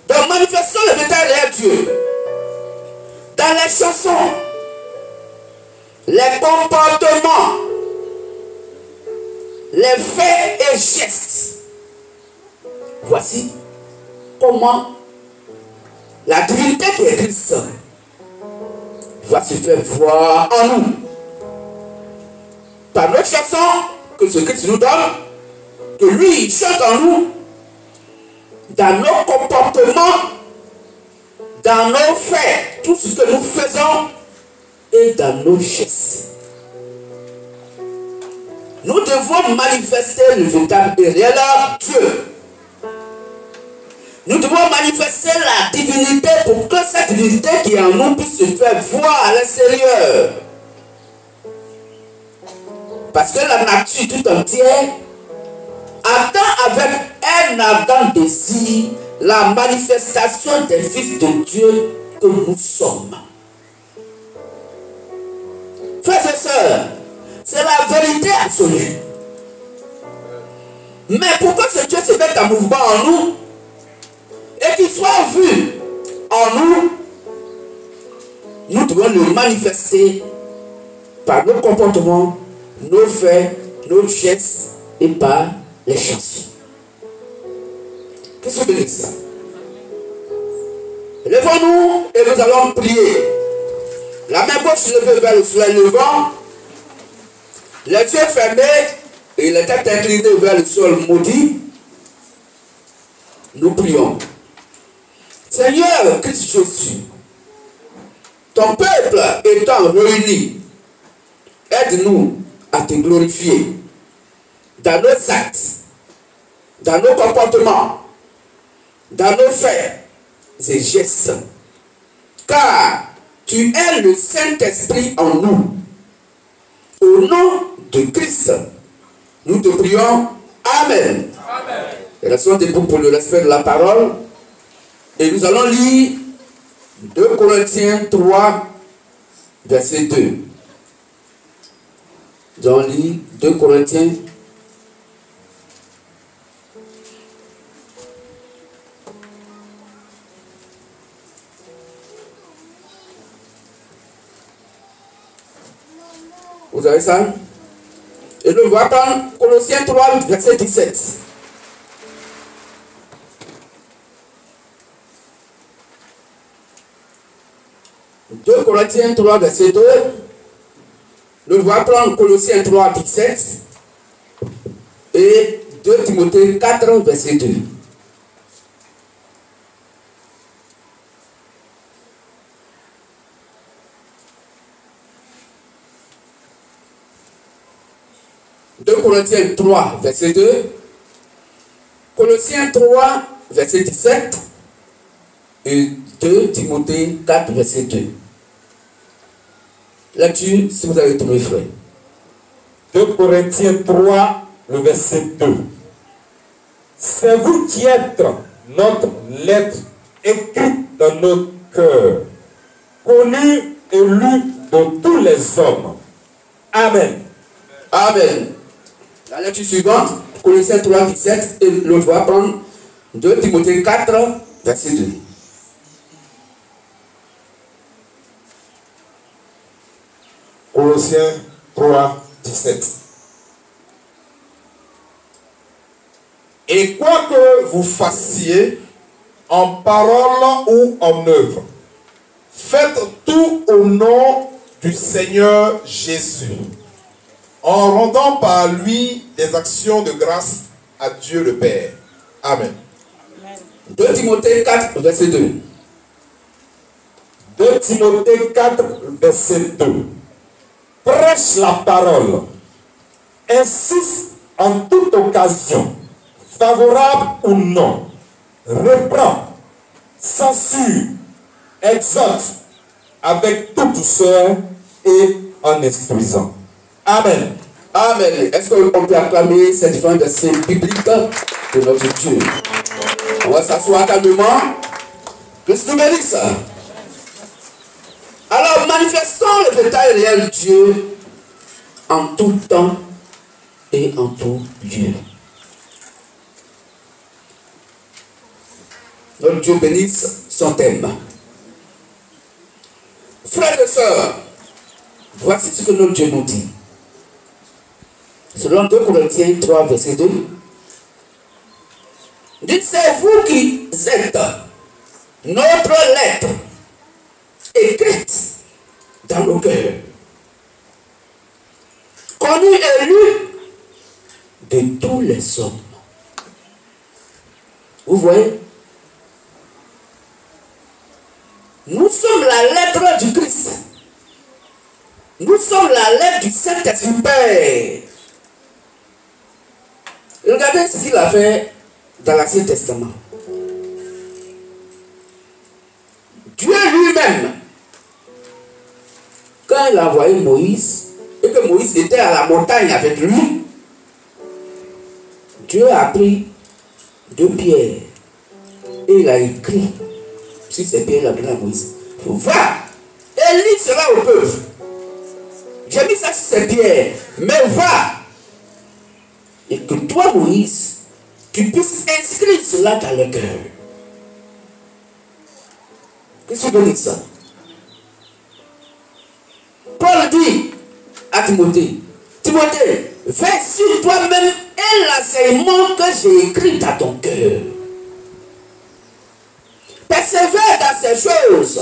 Donc manifestons le véritable réel Dieu dans les chansons, les comportements, les faits et gestes. Voici comment la divinité qui est Christ va se faire voir en nous. Par notre chanson que ce Christ nous donne, que lui il chante en nous, dans nos comportements, dans nos faits, tout ce que nous faisons et dans nos gestes. Nous devons manifester le véritable et réel Dieu. Nous devons manifester la divinité pour que cette divinité qui est en nous puisse se faire voir à l'extérieur. Parce que la nature tout entière attend avec un ardent désir la manifestation des fils de Dieu que nous sommes. Frères et sœurs, c'est la vérité absolue. Mais pour que ce Dieu se mette en mouvement en nous et qu'il soit vu en nous, nous devons le manifester par nos comportements, nos faits, nos gestes et par les chansons. Qu'est-ce que veut dire ça? Levons-nous et nous allons prier. La main gauche levée vers le soleil levant, les yeux fermés et la tête inclinée vers le sol maudit. Nous prions. Seigneur Christ Jésus, ton peuple étant réuni, aide-nous à te glorifier dans nos actes, dans nos comportements, dans nos faits et gestes. Car tu es le Saint-Esprit en nous. Au nom de Christ, nous te prions. Amen. Amen. Et restons debout pour le respect de la parole. Et nous allons lire 2 Corinthiens 3, verset 2. Nous allons lire 2 Corinthiens. Vous avez ça? Et nous allons prendre Colossiens 3, verset 17. « 2 Corinthiens 3, verset 2. Nous allons prendre Colossiens 3, 17. Et 2 Timothée 4, verset 2. « 2 Corinthiens 3, verset 2. Colossiens 3, verset 17. Et 2 Timothée 4, verset 2. Là-dessus, si vous avez trouvé, frère. 2 Corinthiens 3, le verset 2. C'est vous qui êtes notre lettre écrite dans nos cœurs, connue et lue de tous les hommes. Amen. Amen. La lecture suivante, Colossiens 3, 17, et l'autre va prendre 2 Timothée 4, verset 2. Colossiens 3, 17. Et quoi que vous fassiez, en parole ou en œuvre, faites tout au nom du Seigneur Jésus, en rendant par lui des actions de grâce à Dieu le Père. Amen. 2 Timothée 4, verset 2. 2 Timothée 4, verset 2. Prêche la parole. Insiste en toute occasion, favorable ou non. Reprend, censure, exhorte avec toute douceur et en instruisant. Amen. Amen. Est-ce qu'on peut acclamer ces différents versets bibliques de notre Dieu? On va s'asseoir calmement. Que se nous bénisse. Alors, manifestons le détail réel de Dieu en tout temps et en tout lieu. Notre Dieu bénisse son thème. Frères et sœurs, voici ce que notre Dieu nous dit. Selon 2 Corinthiens 3, verset 2, dit, c'est vous qui êtes notre lettre écrite dans nos cœurs, connue et lue de tous les hommes. Vous voyez? Nous sommes la lettre du Christ. Nous sommes la lettre du Saint-Esprit. Regardez ce qu'il a fait dans l'Ancien Testament. Dieu lui-même, quand il a envoyé Moïse, et que Moïse était à la montagne avec lui, Dieu a pris 2 pierres et il a écrit sur ces pierres, il a donné à Moïse. Va et lis cela au peuple. J'ai mis ça sur ces pierres, mais va. Et que toi, Moïse, tu puisses inscrire cela dans le cœur. Qu'est-ce que tu veux dire ça? Paul dit à Timothée, Timothée, fais sur toi-même et l'enseignement que j'ai écrit dans ton cœur. Persévère dans ces choses,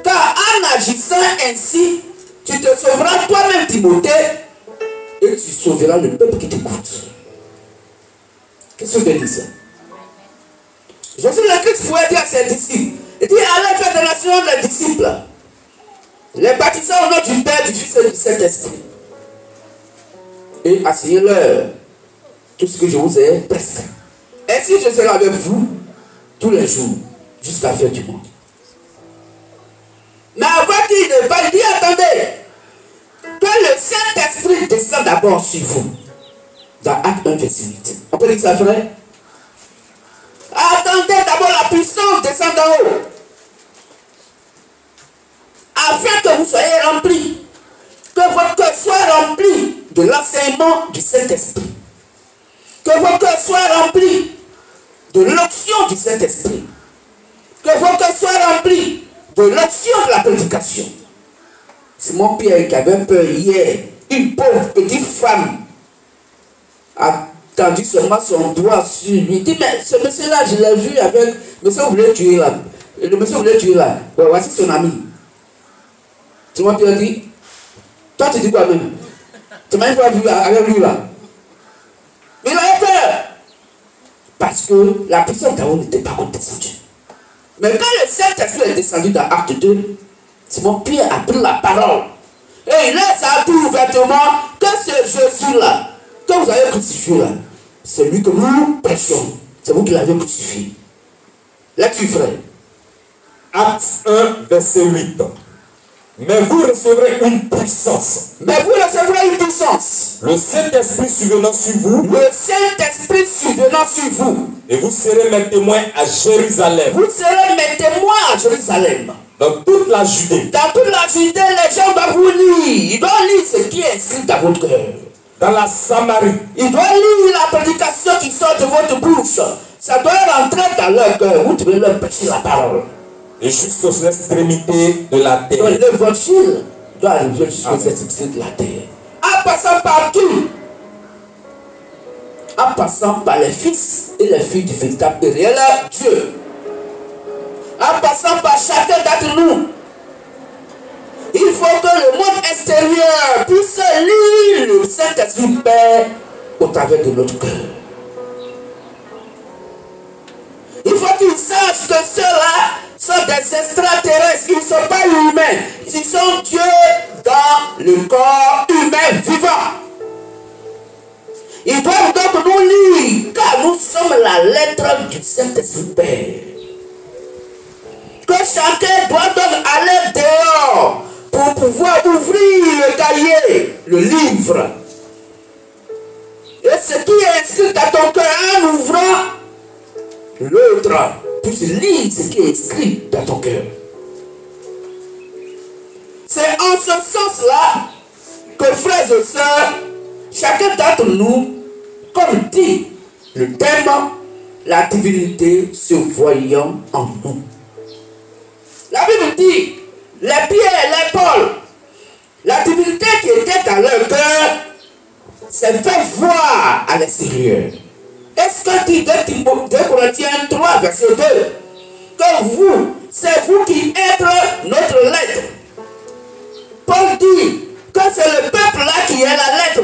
car en agissant ainsi, tu te sauveras toi-même, Timothée, et tu sauveras le peuple qui t'écoute. Qu'est-ce que tu dis ça? Jésus le Christ pouvait dire à ses disciples, il dit, allez faire de la nation des disciples, les baptisants au nom du Père, du Fils et du Saint-Esprit, et enseignez-leur tout ce que je vous ai prescrit. Ainsi je serai avec vous tous les jours, jusqu'à la fin du monde. Mais avant qu'il ne parle, il dit, attendez, que le Saint-Esprit descend d'abord sur vous. Dans Acte 1, verset 8. On peut dire ça, frère? Attendez d'abord la puissance descend d'en haut. Afin que vous soyez remplis. Que votre cœur soit rempli de l'enseignement du Saint-Esprit. Que votre cœur soit rempli de l'onction du Saint-Esprit. Que votre cœur soit rempli de l'onction de la prédication. Simon Pierre qui avait peur hier, une pauvre petite femme a tendu seulement son doigt sur lui. Il dit, mais ce monsieur-là, je l'ai vu avec, monsieur voulait tuer là. Et le monsieur voulait tuer là. Ouais, voici son ami. Simon Pierre dit, toi tu dis quoi même? Tu m'as vu avec lui là. Mais il avait peur. Parce que la puissance d'Aou n'était pas descendue. Mais quand le Saint-Esprit est descendu dans Acte 2, Simon Pierre a pris la parole. Et il laisse appris ouvertement que ce Jésus-là, que vous avez crucifié là, c'est lui que nous prêchons. C'est vous qui l'avez crucifié. Là-dessus, frère. Acte 1, verset 8. Mais vous recevrez une puissance. Mais vous recevrez une puissance. Le Saint-Esprit survenant sur vous. Le Saint-Esprit survenant sur vous. Et vous serez mes témoins à Jérusalem. Vous serez mes témoins à Jérusalem. Dans toute la Judée. Dans toute la Judée, les gens doivent vous lire. Ils doivent lire ce qui est inscrit dans votre cœur. Dans la Samarie. Ils doivent lire la prédication qui sort de votre bouche. Ça doit rentrer dans leur cœur. Vous devez leur prêcher la parole. Et jusqu'aux extrémités de la terre. Donc l'évangile doit arriver jusqu'aux extrémités de la terre. En passant par qui? En passant par les fils et les filles du véritable et réel Dieu. En passant par chacun d'entre nous. Il faut que le monde extérieur cœur puisse lire le Saint-Esprit Père au travers de notre cœur. Il faut qu'ils sachent que ceux-là sont des extraterrestres. Ils ne sont pas humains. Ils sont Dieu dans le corps humain vivant. Ils doivent donc nous lire, car nous sommes la lettre du Saint-Esprit Père. Que chacun doit donc aller dehors pour pouvoir ouvrir le cahier, le livre. Et ce qui est inscrit dans ton cœur, en ouvrant, l'autre puisse lire ce qui est écrit dans ton cœur. C'est en ce sens-là que, frères et sœurs, chacun d'entre nous, comme dit le thème, la divinité se voyant en nous. La Bible dit, les Pierre, les Paul, la divinité qui était dans leur cœur s'est fait voir à l'extérieur. Est-ce que dit 2 Corinthiens 3, verset 2, que vous, c'est vous qui êtes notre lettre. Paul dit que c'est le peuple là qui est la lettre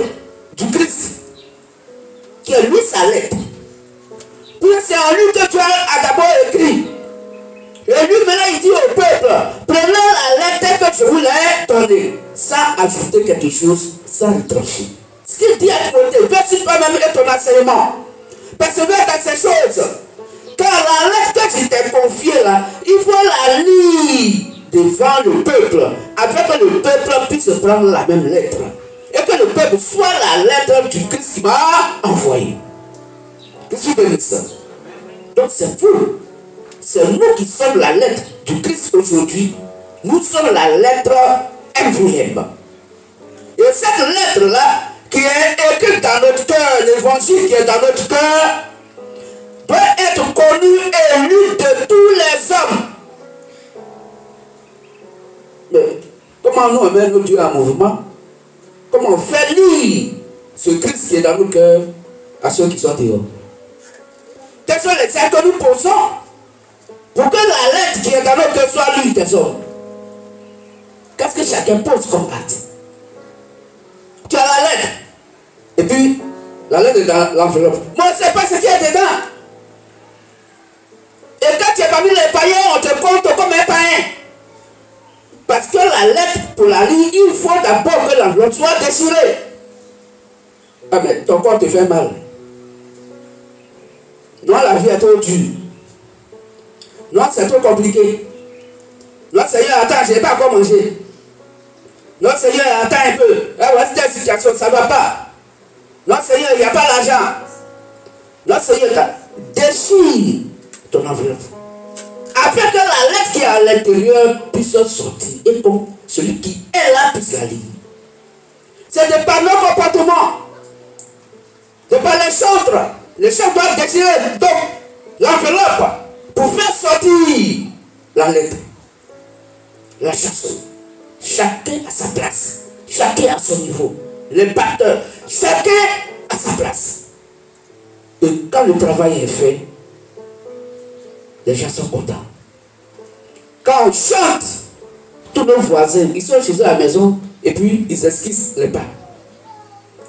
du Christ, qui est lui sa lettre. Puis c'est en lui que tu as d'abord écrit. Et lui maintenant il dit au peuple, prenez la lettre que je vous l'ai donnée, sans ajouter quelque chose, sans retrancher. Ce qu'il dit à Timothée, verset toi-même et ton enseignement. Persévère dans ces choses. Car la lettre que je t'ai confiée là, il faut la lire devant le peuple, afin que le peuple puisse prendre la même lettre. Et que le peuple soit la lettre du Christ qui m'a envoyé. Qu'est-ce que vous dites ça? Donc c'est vous. C'est nous qui sommes la lettre du Christ aujourd'hui. Nous sommes la lettre MVM. Et cette lettre-là, qui est écrite dans notre cœur, l'évangile qui est dans notre cœur, doit être connu et lu de tous les hommes. Mais comment nous amènons Dieu en mouvement? Comment on fait lire ce Christ qui est dans nos cœurs à ceux qui sont dehors? Quels sont les actes que nous posons pour que la lettre qui est dans nos cœurs soit lue des hommes? Qu'est-ce que chacun pose comme acte? Tu as la lettre. Et puis, la lettre est dans l'enveloppe. Moi, je ne sais pas ce qu'il y a dedans. Et quand tu es parmi les païens, on te compte comme un païen. Parce que la lettre, pour la lire, il faut d'abord que l'enveloppe soit déchirée. Ah, mais ton corps te fait mal. Non, la vie est trop dure. Non, c'est trop compliqué. Non, Seigneur, attends, je n'ai pas encore mangé. Non, Seigneur, attends un peu. Voici ta situation, ça ne va pas. Non, Seigneur, il n'y a pas l'argent. Non, Seigneur, déchire ton enveloppe. Afin que la lettre qui est à l'intérieur puisse sortir. Et comme celui qui est là puisse la lire. C'est de par nos comportements. De par les chantres. Les chantres doivent déchirer donc l'enveloppe pour faire sortir la lettre. La chanson. Chacun à sa place. Chacun à son niveau. Les batteurs. Chacun à sa place. Et quand le travail est fait, les gens sont contents. Quand on chante, tous nos voisins, ils sont chez eux à la maison et puis ils esquissent les pas.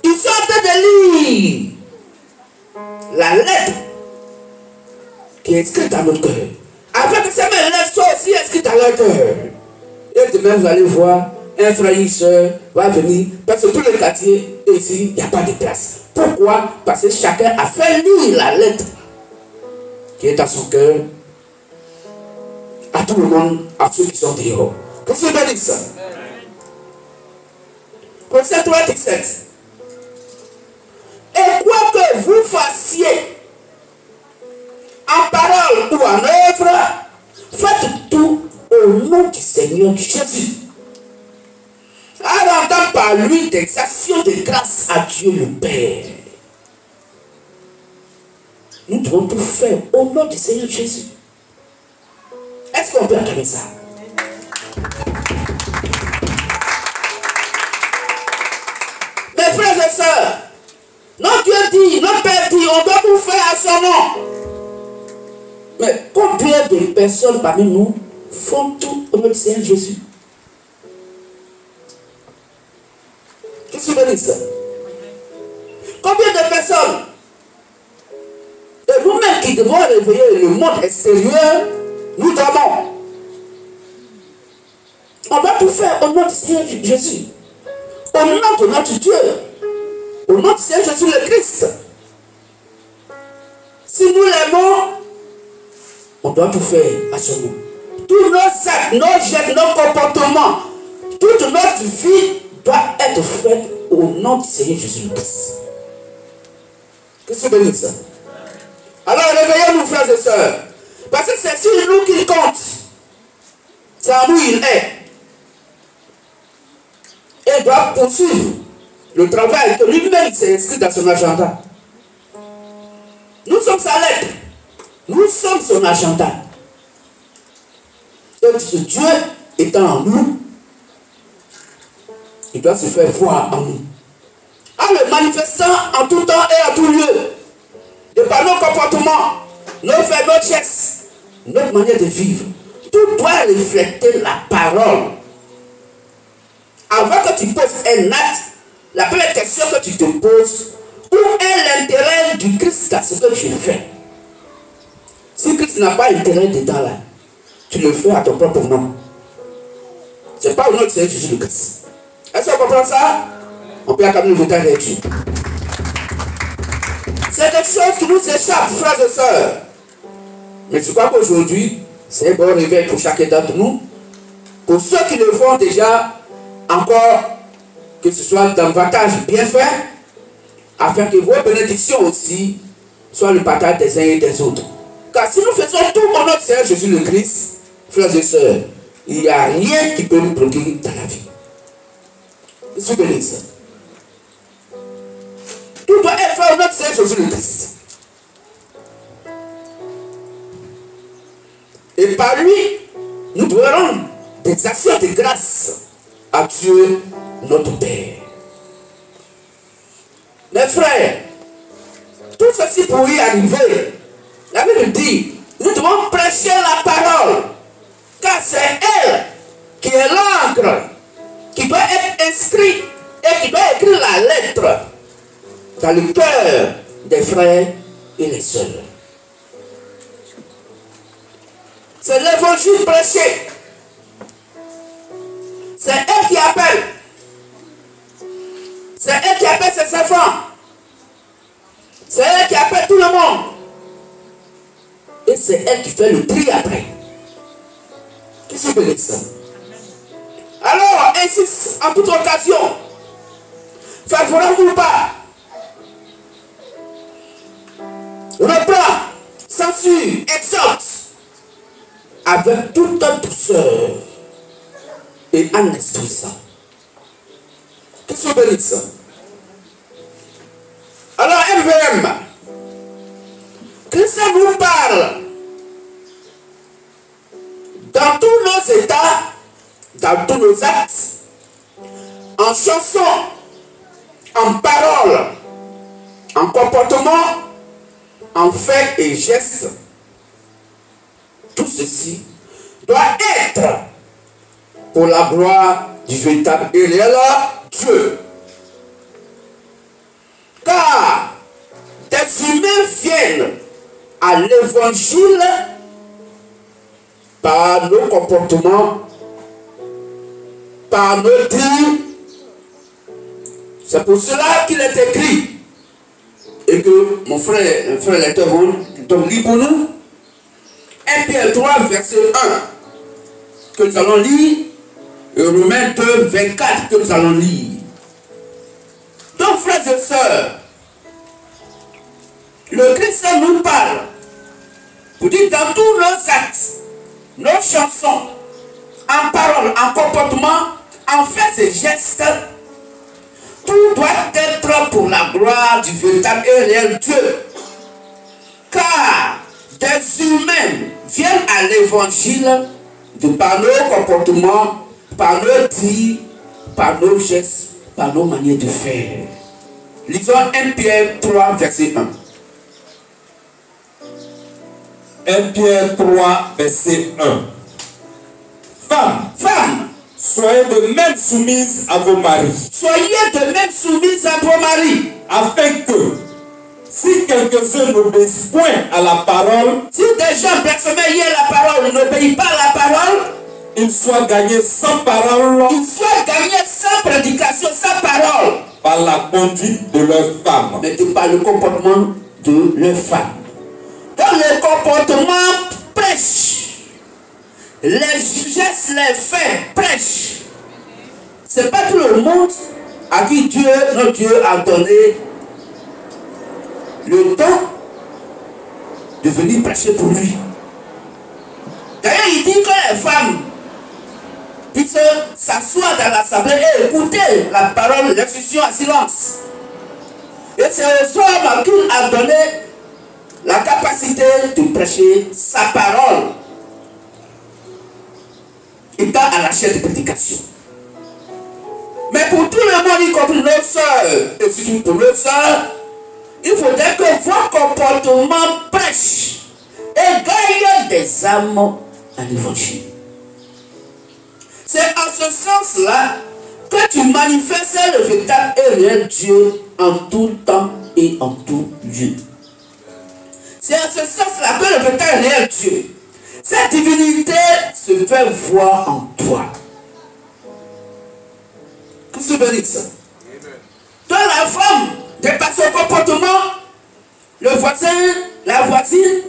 Ils sont en train de lire la lettre qui est écrite dans notre cœur. Afin que ces mêmes lettres soient aussi inscrites dans leur cœur. Et demain, vous allez voir, un frère et une soeur va venir, parce que tous les quartiers, ici, il n'y a pas de place. Pourquoi? Parce que chacun a fait lire la lettre qui est dans son cœur à tout le monde, à ceux qui sont dehors. Qu'est-ce que je veux dire ça? Verset 3, 17. Et quoi que vous fassiez en parole ou en œuvre, faites tout au nom du Seigneur Jésus, en rendant par lui des actions de grâce à Dieu le Père. Nous devons tout faire au nom du Seigneur Jésus. Est-ce qu'on peut acclamer ça? Mes frères et sœurs, notre Dieu dit, notre Père dit, on doit tout faire à son nom. Mais combien de personnes parmi nous « font tout au nom du Seigneur Jésus ». bénisse. Combien de personnes, et nous-mêmes qui devons réveiller le monde extérieur, nous dormons. On va tout faire au nom du Seigneur Jésus. Au nom de notre Dieu. Au nom du Seigneur Jésus le Christ. Si nous l'aimons, on doit tout faire à son nom. Tous nos actes, nos gestes, nos comportements, toute notre vie doit être faite au nom du Seigneur Jésus le Christ. Qu'est-ce que vous bénisse? Alors réveillons-nous, frères et sœurs. Parce que c'est sur nous qu'il compte. C'est en nous il est. Et il doit poursuivre le travail que lui-même s'est inscrit dans son agenda. Nous sommes sa lettre. Nous sommes son agenda. Et ce Dieu étant en nous, il doit se faire voir en nous. En le manifestant en tout temps et en tout lieu. De par nos comportements, nos faits, nos gestes, notre manière de vivre. Tout doit refléter la parole. Avant que tu poses un acte, la première question que tu te poses, où est l'intérêt du Christ dans ce que tu fais? Si Christ n'a pas intérêt dedans là, tu le fais à ton propre nom. Ce n'est pas au nom de Seigneur Jésus le Christ. Est-ce qu'on comprend ça? On peut accabler le votant avec Dieu. C'est quelque chose qui nous échappe, frères et sœurs. Mais je crois qu'aujourd'hui, c'est un bon réveil pour chacun d'entre nous. Pour ceux qui le font déjà, encore que ce soit davantage bien fait, afin que vos bénédictions aussi soient le partage des uns et des autres. Car si nous faisons tout au nom de Seigneur Jésus le Christ, frères et sœurs, il n'y a rien qui peut nous bloquer dans la vie. Je suis béni. Tout doit être fait au nom de Seigneur Jésus le Christ. Et par lui, nous devons rendre des actions de grâce à Dieu, notre Père. Mes frères, tout ceci pour y arriver, la Bible dit, nous devons prêcher la parole, car c'est elle qui est l'encre, qui doit être inscrite et qui doit écrire la lettre dans le cœur des frères et les sœurs. C'est l'évangile prêché. C'est elle qui appelle. C'est elle qui appelle ses enfants. C'est elle qui appelle tout le monde. Et c'est elle qui fait le tri après. Qu'est-ce que vous dites ça? Alors, insiste en toute occasion. Favorable ou pas. Reprend, censure, exhorte. Avec toute douceur et en instruisant. Qu'est-ce que vous dites ça? Alors, MVM, Christ nous parle dans tous nos états, dans tous nos actes, en chanson, en parole, en comportement, en fait et gestes. Tout ceci doit être pour la gloire du véritable et réel Dieu. Car des humains viennent à l'évangile par nos comportements, par nos dires. C'est pour cela qu'il est écrit, et que mon frère lecteur donc lit pour nous, 1 Pierre 3, verset 1, que nous allons lire, et Romains 2, 24, que nous allons lire. Donc, frères et sœurs, le Christ nous parle pour dire dans tous nos actes, nos chansons, en parole, en comportement, en faits et gestes, tout doit être pour la gloire du véritable et réel Dieu. Car des humains viennent à l'évangile de par nos comportements, par nos dits, par nos gestes, par nos manières de faire. Lisons 1 Pierre 3, verset 1. 1 Pierre 3, verset 1. Femme, soyez de même soumises à vos maris. Soyez de même soumises à vos maris. Afin que, si quelques-uns n'obéissent point à la parole, si des gens personnels la parole n'obéissent pas à la parole, ils soient gagnés sans parole, ils soient gagnés sans prédication, sans parole, par la conduite de leurs femmes, mais par le comportement de leurs femmes. Dans le comportement prêche, les gestes, les faits prêchent. Ce n'est pas tout le monde à qui Dieu, notre Dieu, a donné le temps de venir prêcher pour lui. D'ailleurs, il dit que les femmes puissent s'asseoir dans l'assemblée et écouter la parole, l'instruction en silence. Et c'est aux hommes qu'il a donné la capacité de prêcher sa parole, étant à la chaîne de prédication. Mais pour tout le monde, y compris nos soeurs, et surtout pour nos soeurs, il faudrait que vos comportements prêchent et gagnent des âmes à l'évangile. C'est en ce sens-là que tu manifestes le véritable et réel Dieu en tout temps et en tout lieu. C'est en ce sens-là que le véritable et réel Dieu, cette divinité se fait voir en toi. Qu'est-ce que veut dire ça? Toi, la femme, de par son comportement, le voisin, la voisine,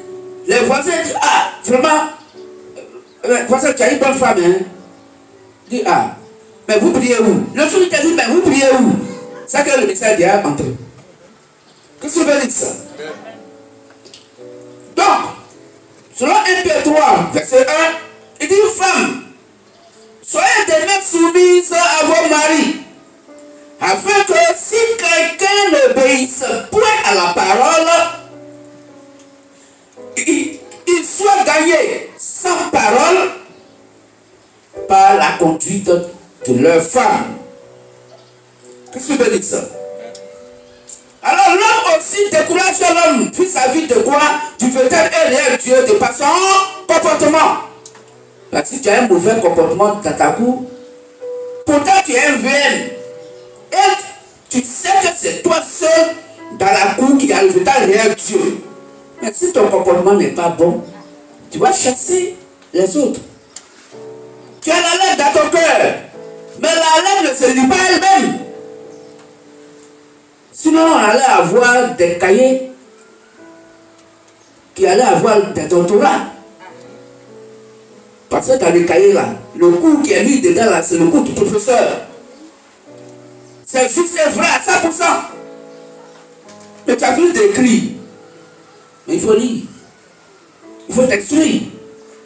les voisins disent, ah, vraiment, voisin, tu as une bonne femme, hein? Dit, ah, mais vous priez où? Le jour, il t'a dit, mais vous priez où? C'est que le message est entré. Qu'est-ce que veut dire ça? Donc, selon 1 Pierre 3, verset 1, il dit, femme, soyez de même soumises à vos maris, afin que si quelqu'un n'obéisse point à la parole, il soit gagné sans parole par la conduite de leur femme. Qu'est-ce que veut dire ça? Alors l'homme aussi décourage l'homme vis-à-vis de quoi? Du véritable et réel Dieu, de par son comportement. Parce que si tu as un mauvais comportement dans ta cour, pourtant tu es un VM. Et tu sais que c'est toi seul dans la cour qui a le véritable réel Dieu. Mais si ton comportement n'est pas bon, tu vas chasser les autres. Tu as la lettre dans ton cœur, mais la lettre ne se lit pas elle-même. Sinon, on allait avoir des cahiers qui allaient avoir des doctorats. Parce que dans les cahiers là, le cours qui est mis dedans là, c'est le cours du professeur. C'est juste vrai à 100%. Mais tu as vu d'écrire. Mais il faut lire. Il faut t'instruire.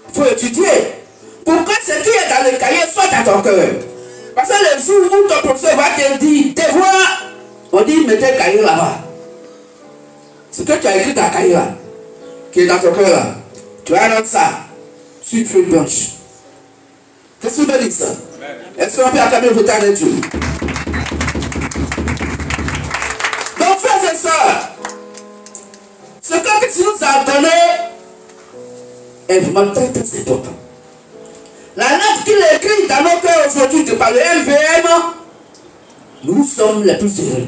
Il faut étudier. Pour que ce qui est dans le cahier soit dans ton cœur. Parce que le jour où ton professeur va te dire, devoir, on dit, mettez le cahier là-bas. Ce que tu as écrit dans le cahier là, qui est dans ton cœur là, tu vas rendre ça sur une feuille blanche. Qu'est-ce que tu veux dire ça? Est-ce qu'on peut acclamer le véritable de Dieu? Donc, frères et sœurs, ce que Christ nous a donné est vraiment très très important. La lettre qu'il écrit dans nos cœurs aujourd'hui par le MVM, nous sommes les plus heureux.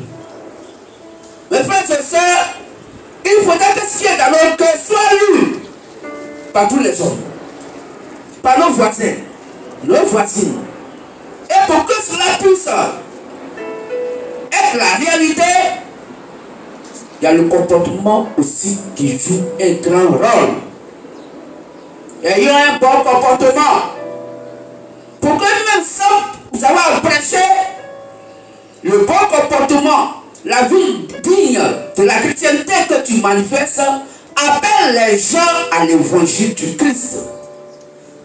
Mes frères et sœurs, il faudrait que ce qui est dans nos cœurs soit lu par tous les hommes, par nos voisins, nos voisines. Et pour que cela puisse être la réalité, il y a le comportement aussi qui joue un grand rôle. Ayons un bon comportement. Pour que même sans vous avoir prêché, le bon comportement, la vie digne de la chrétienté que tu manifestes, appelle les gens à l'évangile du Christ.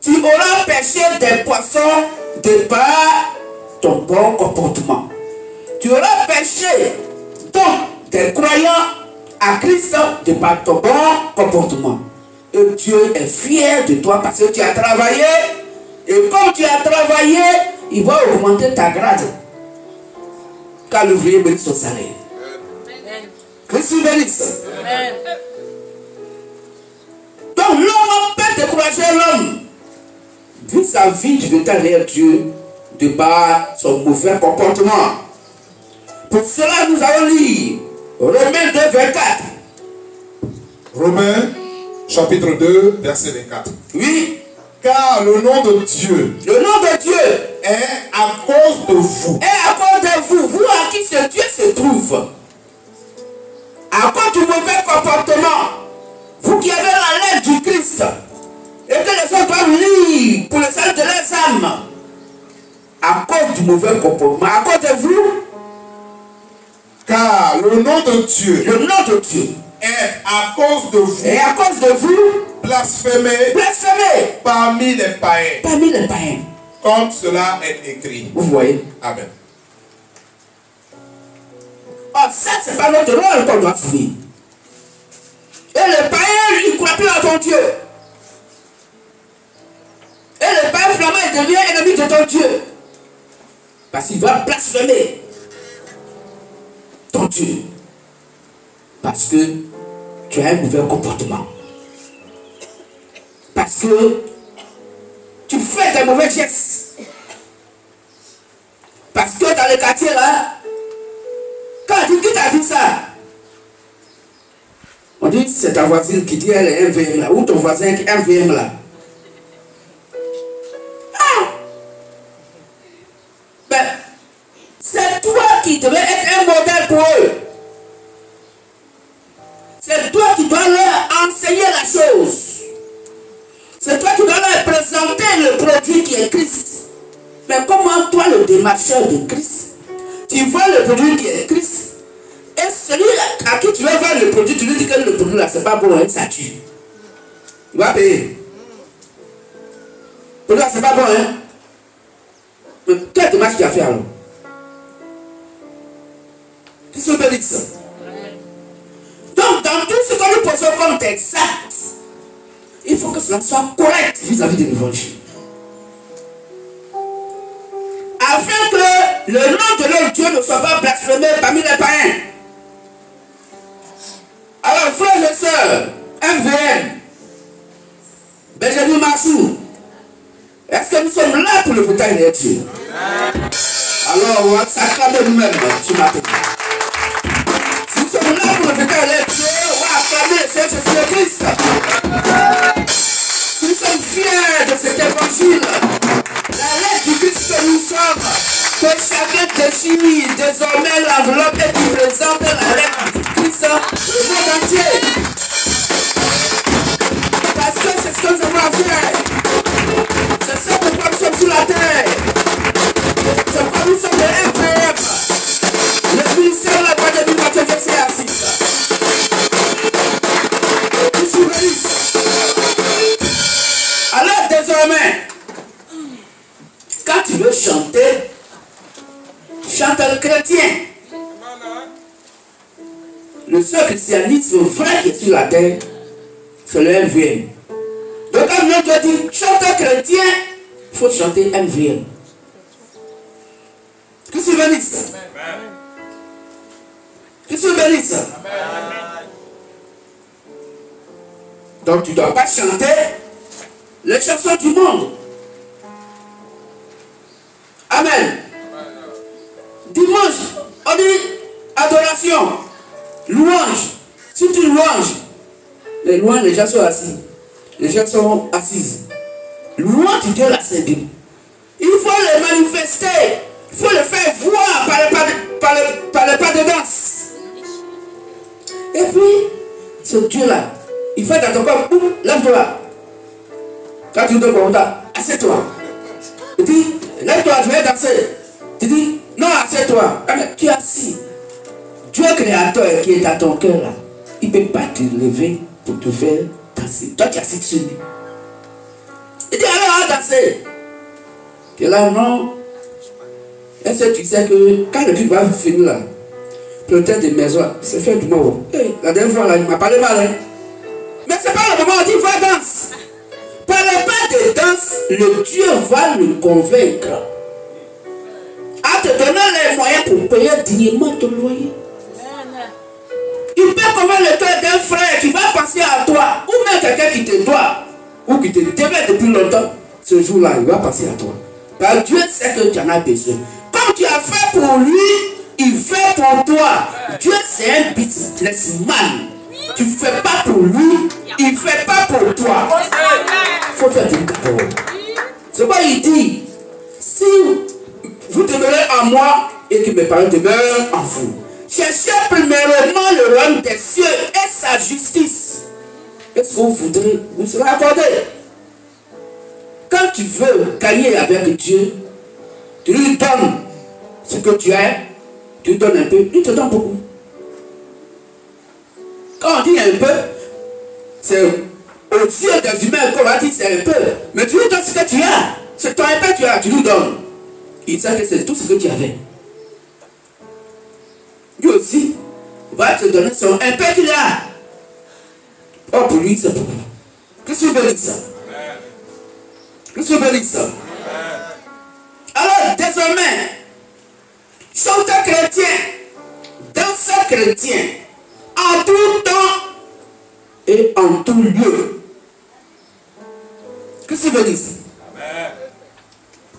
Tu auras pêché des poissons de par ton bon comportement. Tu auras pêché donc des croyants à Christ de par ton bon comportement. Et Dieu est fier de toi parce que tu as travaillé. Et comme tu as travaillé, il va augmenter ta grade. Car l'ouvrier bénit son salaire. Christ bénisse. Donc l'homme peut décourager l'homme vis-à-vis du véritable Dieu de par son mauvais comportement. Pour cela, nous allons lire Romains 2, 24. Romains, chapitre 2, verset 24. Oui. Car le nom de Dieu Le nom de Dieu est à cause de vous. est à cause de vous. Vous à qui ce Dieu se trouve. À cause du mauvais comportement. Vous qui avez la lettre du Christ. Et que les autres doivent lire pour le salut de leurs âmes. À cause du mauvais comportement. À cause de vous. Car le nom de Dieu Le nom de Dieu est à cause de vous. est à cause de vous. Blasphémé Blasphémé parmi les païens. parmi les païens. Comme cela est écrit. Vous voyez. Amen. Oh, ça, c'est pas notre rôle qu'on doit finir. Et le païen, il ne croit plus en ton Dieu. Et le païen, finalement, il devient ennemi de ton Dieu. Parce qu'il va blasphémer ton Dieu. Parce que tu as un mauvais comportement. Parce que tu fais des mauvais gestes. Parce que dans le quartier là, quand qui t'a dit ça? On dit c'est ta voisine qui dit elle est MVM là, ou ton voisin qui est MVM là. Ah! Ben, c'est toi qui devais être un modèle pour eux. C'est toi qui dois leur enseigner la chose. C'est toi qui dois leur présenter le produit qui est Christ. Mais comment toi, le démarcheur de Christ, tu vois le produit qui est Christ, et celui à qui tu veux vendre le produit, tu lui dis que le produit là, c'est pas bon, hein, ça tue. Tu vas payer. Le produit là, c'est pas bon, hein. Mais quelle démarche tu as fait alors? Qu'est-ce que tu veux dire ça? Donc, dans tout ce que nous posons comme exact, il faut que cela soit correct vis-à-vis de l'évangile. Afin que le nom de notre Dieu ne soit pas blasphémé parmi les païens. Alors, frères et sœurs, MVM, Benjamin Marchou, est-ce que nous sommes là pour le bétail de Dieu? Alors, on va s'acclamer nous-mêmes ce matin. Si nous sommes là pour le bétail de Dieu, on va acclamer le Seigneur Jésus-Christ. Si nous sommes fiers de cet évangile, la lettre du Christ que nous sommes, que chacun déchire désormais l'enveloppe et qui présente la lettre du Christ au monde entier. Parce que c'est ce que nous avons à faire. C'est ça pourquoi nous sommes sur la terre. C'est pourquoi nous sommes les MVM. Le ministère de la Croix de Matthieu c'est assis. Nous souverains. Alors désormais, quand tu veux chanter, chante le chrétien. Le seul christianisme vrai qui est sur la terre, c'est le MVM. Donc quand notre Dieu dit chante chrétien, il faut chanter MVM. Que tu bénisses ça? Que tu bénisses ça? Donc tu ne dois pas chanter les chansons du monde. Amen. Dimanche, on dit adoration, louange. Si tu louanges, les louanges, les gens sont assis. Les gens sont assises. Louange du Dieu la Sainte. Il faut le manifester. Il faut le faire voir par le pas de danse. Et puis, ce Dieu-là, il fait dans ton corps, lève-toi. Quand tu te content, assieds-toi. Il dit, lève-toi, je vais danser. Tu dis, non, assieds-toi. Tu es assis. Dieu créateur qui est à ton cœur là, il ne peut pas te lever pour te faire danser. Toi tu es assis dessus. Il dit, alors danser. Et là, non. Est-ce que tu sais que quand le truc va finir là, peut-être des maisons, c'est fait du mal. La dernière fois là, il m'a parlé mal. Hein? Mais c'est pas le moment où il dit, va danse. Par le pas de danse, le Dieu va le convaincre à te donner les moyens pour payer dignement ton loyer. Il peut convaincre le cœur d'un frère qui va passer à toi, ou même quelqu'un qui te doit, ou qui te devait depuis longtemps. Ce jour-là, il va passer à toi. Car Dieu sait que tu en as besoin. Comme tu as fait pour lui, il fait pour toi. Dieu c'est un businessman. Tu ne fais pas pour lui, il ne fait pas pour toi. Il faut faire du cadeau. C'est pourquoi il dit, si vous demeurez en moi et que mes paroles demeurent en vous, cherchez premièrement le royaume des cieux et sa justice. Qu'est-ce que vous voudrez, vous sera accordé. Quand tu veux gagner avec Dieu, tu lui donnes ce que tu as, tu lui donnes un peu, il te donne beaucoup. Quand on dit un peu, c'est aux yeux des humains qu'on va dire c'est un peu. Mais tu lui donnes ce que tu as. C'est ton un peu que tu as, tu lui donnes. Il sait que c'est tout ce que tu avais. Lui aussi, il va te donner son un peu qu'il a. Oh, pour lui, c'est beaucoup. Qu'est-ce que tu veux dire ça? Qu'est-ce que tu veux dire ça? Alors, désormais, chanteur chrétien, danseur chrétien, en tout temps et en tout lieu. Qu'est-ce que tu veux dire ça?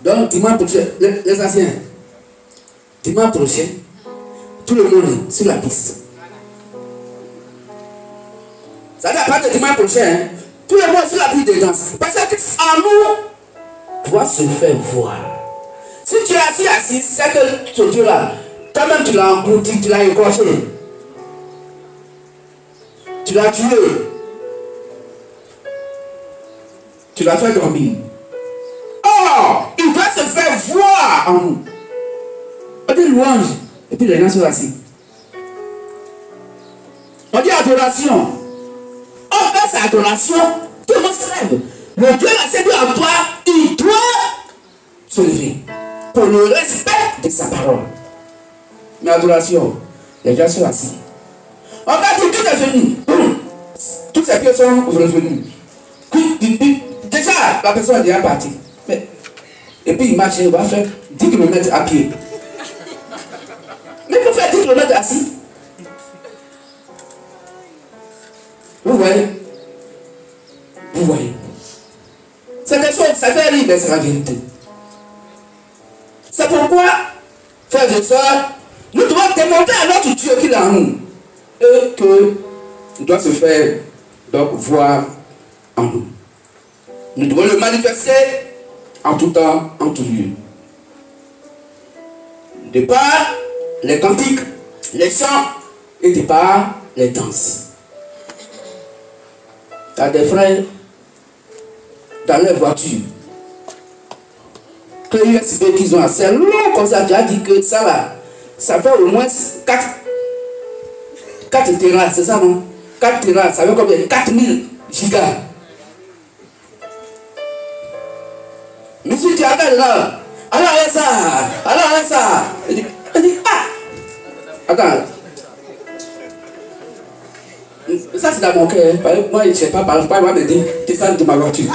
Donc, dimanche prochain, les anciens, dimanche prochain, tout le monde est sur la piste. Ça ne pas de dimanche prochain, hein? Tout le monde est sur la piste de danse. Parce qu'en nous, doit se faire voir. Si tu es assis, c'est que ce Dieu-là, toi-même tu l'as englouti, tu l'as égorgé. Tu l'as tué. Tu l'as fait dormir. Or, il doit se faire voir en nous. On dit louange, et puis les gens sont assis. On dit adoration. Or, quand c'est adoration, tout le monde se lève. Le Dieu l'a séduit en toi, il doit se lever pour le respect de sa parole. Mais adoration, les gens sont assis. On va dire tout est venu. Tous ces pieds sont revenus. Déjà, la personne est déjà partie. Et puis il marche, il va faire 10 km à pied. Mais il faut faire 10 km assis. Vous voyez? Vous voyez? C'est des choses, ça fait rire, mais c'est la vérité. C'est pourquoi, frères et sœurs, nous devons démontrer à notre Dieu qu'il est en nous. Et qu'il doit se faire donc voir en nous. Nous devons le manifester en tout temps, en tout lieu. De par les cantiques, les chants et de par les danses. Tu as des frères dans leur voiture. Que USB qu'ils ont assez long comme ça, tu as dit que ça là, ça fait au moins 4 terras, c'est ça non? 4 terras, ça fait combien? 4000 gigas. Mais si tu attends là, alors avec ça, alors avec ça. Elle dit, ah! Attends. Ça c'est dans mon cœur. Moi je ne sais pas, moi me dit, descends de ma voiture.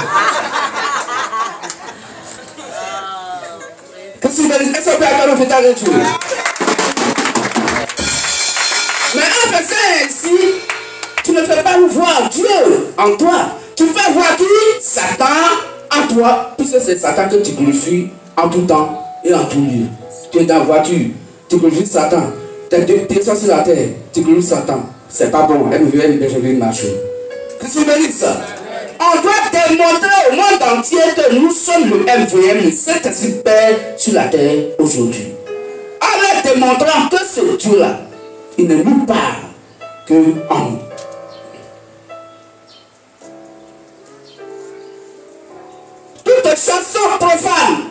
Qu'est-ce que tu veux dire? Est-ce qu'on peut attendre fait ta retour? Mais en faisant ainsi, tu ne fais pas voir Dieu en toi. Tu fais voir qui? Satan en toi. Puisque c'est Satan que tu glorifies en tout temps et en tout lieu. Tu es dans la voiture, tu glorifies Satan. Tes deux pieds sont sur la terre, tu glorifies Satan. C'est pas bon, elle je vais marcher. Qu'est-ce que tu veux dire ça? On doit démontrer au monde entier que nous sommes le MVM, le Saint-Esprit Père sur la terre aujourd'hui. En leur démontrant que ce Dieu-là, il ne nous parle que en nous. Toute chanson profane,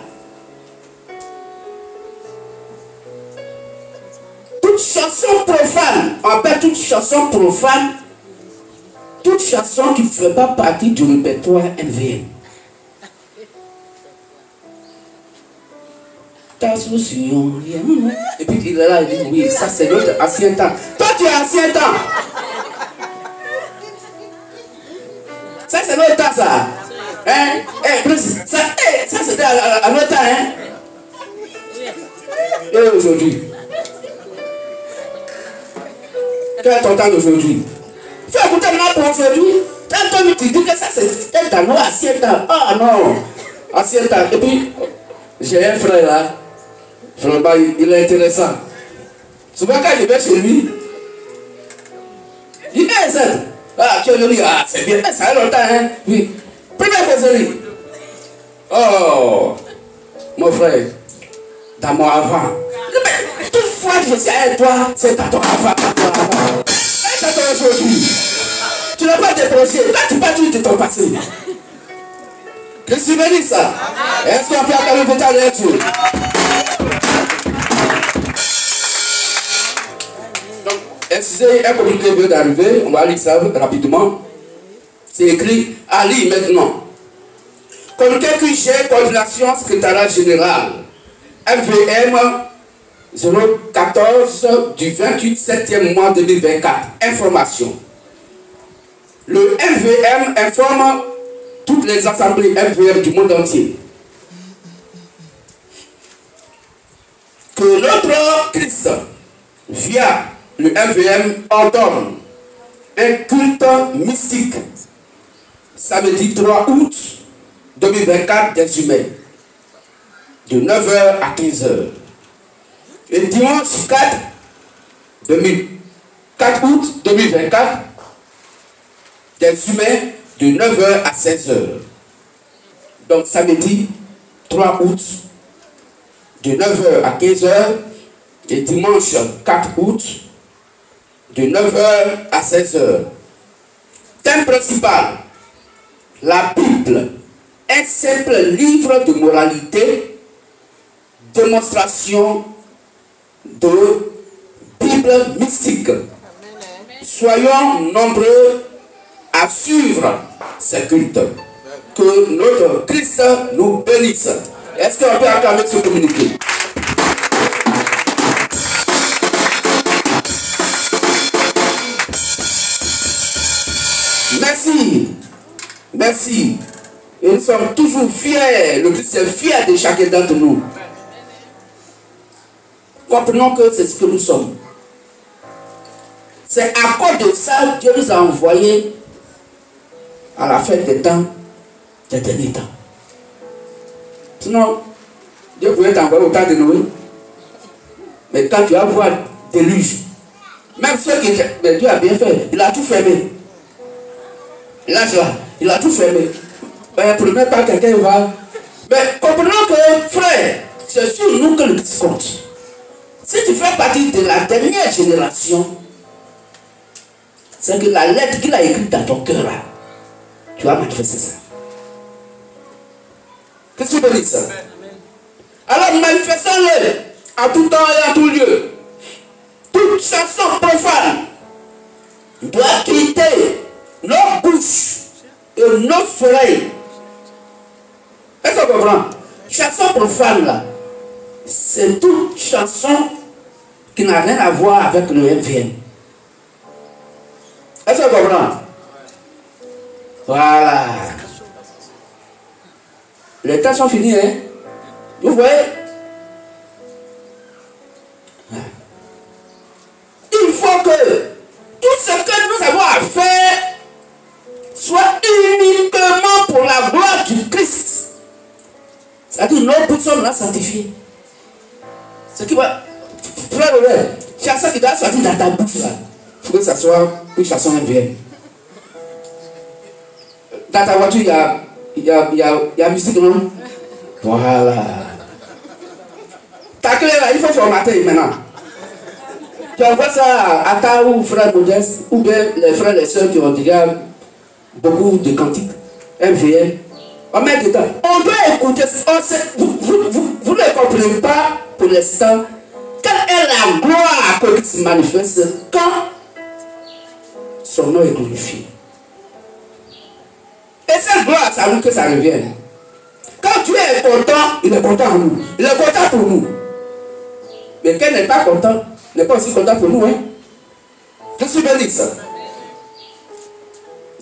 toute chanson profane, on appelle toute chanson profane, toute chanson qui ne fait pas partie du répertoire MVM. Et puis il est là, il dit oui, ça c'est notre ancien temps. Toi tu es ancien temps. Ça c'est notre temps ça. Hein? Ça c'était à notre temps. Hein? Et aujourd'hui. Quel est ton temps d'aujourd'hui? Fais écouter maintenant pour aujourd'hui. Quand tu dis que ça c'est dans nos anciens temps. Ah non, ancien temps. Et puis J'ai un frère là. Vraiment, il est intéressant. Souvent quand je vais chez lui, il met ça. Ah, tu as dit, ah, c'est bien, ça a longtemps, hein. Oui. Première causerie. Oh, mon frère, dans mon avant. Toutefois que je suis avec toi, c'est à ton avant, est-ce que toi aujourd'hui, tu n'as pas décroché, quand tu parles de ton passé. Je suis béni ça. Est-ce qu'on peut acclamer votre lecture? Donc, excusez, un communiqué vient d'arriver, on va lire ça rapidement. C'est écrit à lire maintenant. Communiqué QG, coordination secrétariat général, MVM 014 du 28 7e mois 2024. Information. Le MVM informe toutes les assemblées MVM du monde entier que notre Christ, via le MVM, ordonne un culte mystique samedi 3 août 2024 des humains de 9h à 15h et dimanche 4 août 2024 des humains de 9h à 16h. Donc samedi 3 août de 9h à 15h et dimanche 4 août de 9h à 16h. Thème principal, la Bible, un simple livre de moralité, démonstration de Bible mystique. Soyons nombreux à suivre ce culte. Que notre Christ nous bénisse. Est-ce qu'on peut acclamer ce communiqué? Merci. Merci. Et nous sommes toujours fiers. Le Christ est fier de chacun d'entre nous. Comprenons que c'est ce que nous sommes. C'est à cause de ça que Dieu nous a envoyés à la fin des temps, des derniers temps. Sinon, Dieu pouvait t'envoyer au temps de Noé. Mais quand tu vas voir déluge, même ceux qui étaient, mais Dieu a bien fait, il a tout fermé. Là, il a tout fermé. Mais premier pas quelqu'un va. Mais comprenons que, frère, c'est sur nous que le Christ compte. Si tu fais partie de la dernière génération, c'est que la lettre qu'il a écrite dans ton cœur, là, tu vas manifester ça. Qu'est-ce que tu veux dire ça? Alors manifestons-le à tout temps et à tout lieu. Toute chanson profane doit quitter nos bouches et nos oreilles. Est-ce qu'on comprend? Chanson profane là, c'est toute chanson qui n'a rien à voir avec le MVM. Est-ce qu'on comprend? Voilà. Les temps sont finis, hein? Vous voyez? Il faut que tout ce que nous avons à faire soit uniquement pour la gloire du Christ. C'est-à-dire nos bouches sont là sanctifiées. Ce qui va. Frère, chanson qui doit sortir dans ta bouche là. Il faut que ça soit une chanson MVM. Dans ta voiture, il y a musique, non? Voilà. Ta clé là, il faut formater maintenant. Tu envoies ça à ta ou frère Modeste, ou bien les frères et les sœurs qui ont déjà beaucoup de cantiques, MVM. On met dedans. On doit écouter. Vous ne comprenez pas pour l'instant quelle est la gloire qui se manifeste quand son nom est glorifié. Et cette gloire, c'est à nous que ça revient. Quand Dieu est content, il est content en nous. Il est content pour nous. Mais quand il n'est pas content, il n'est pas aussi content pour nous. Hein? Je suis béni ça.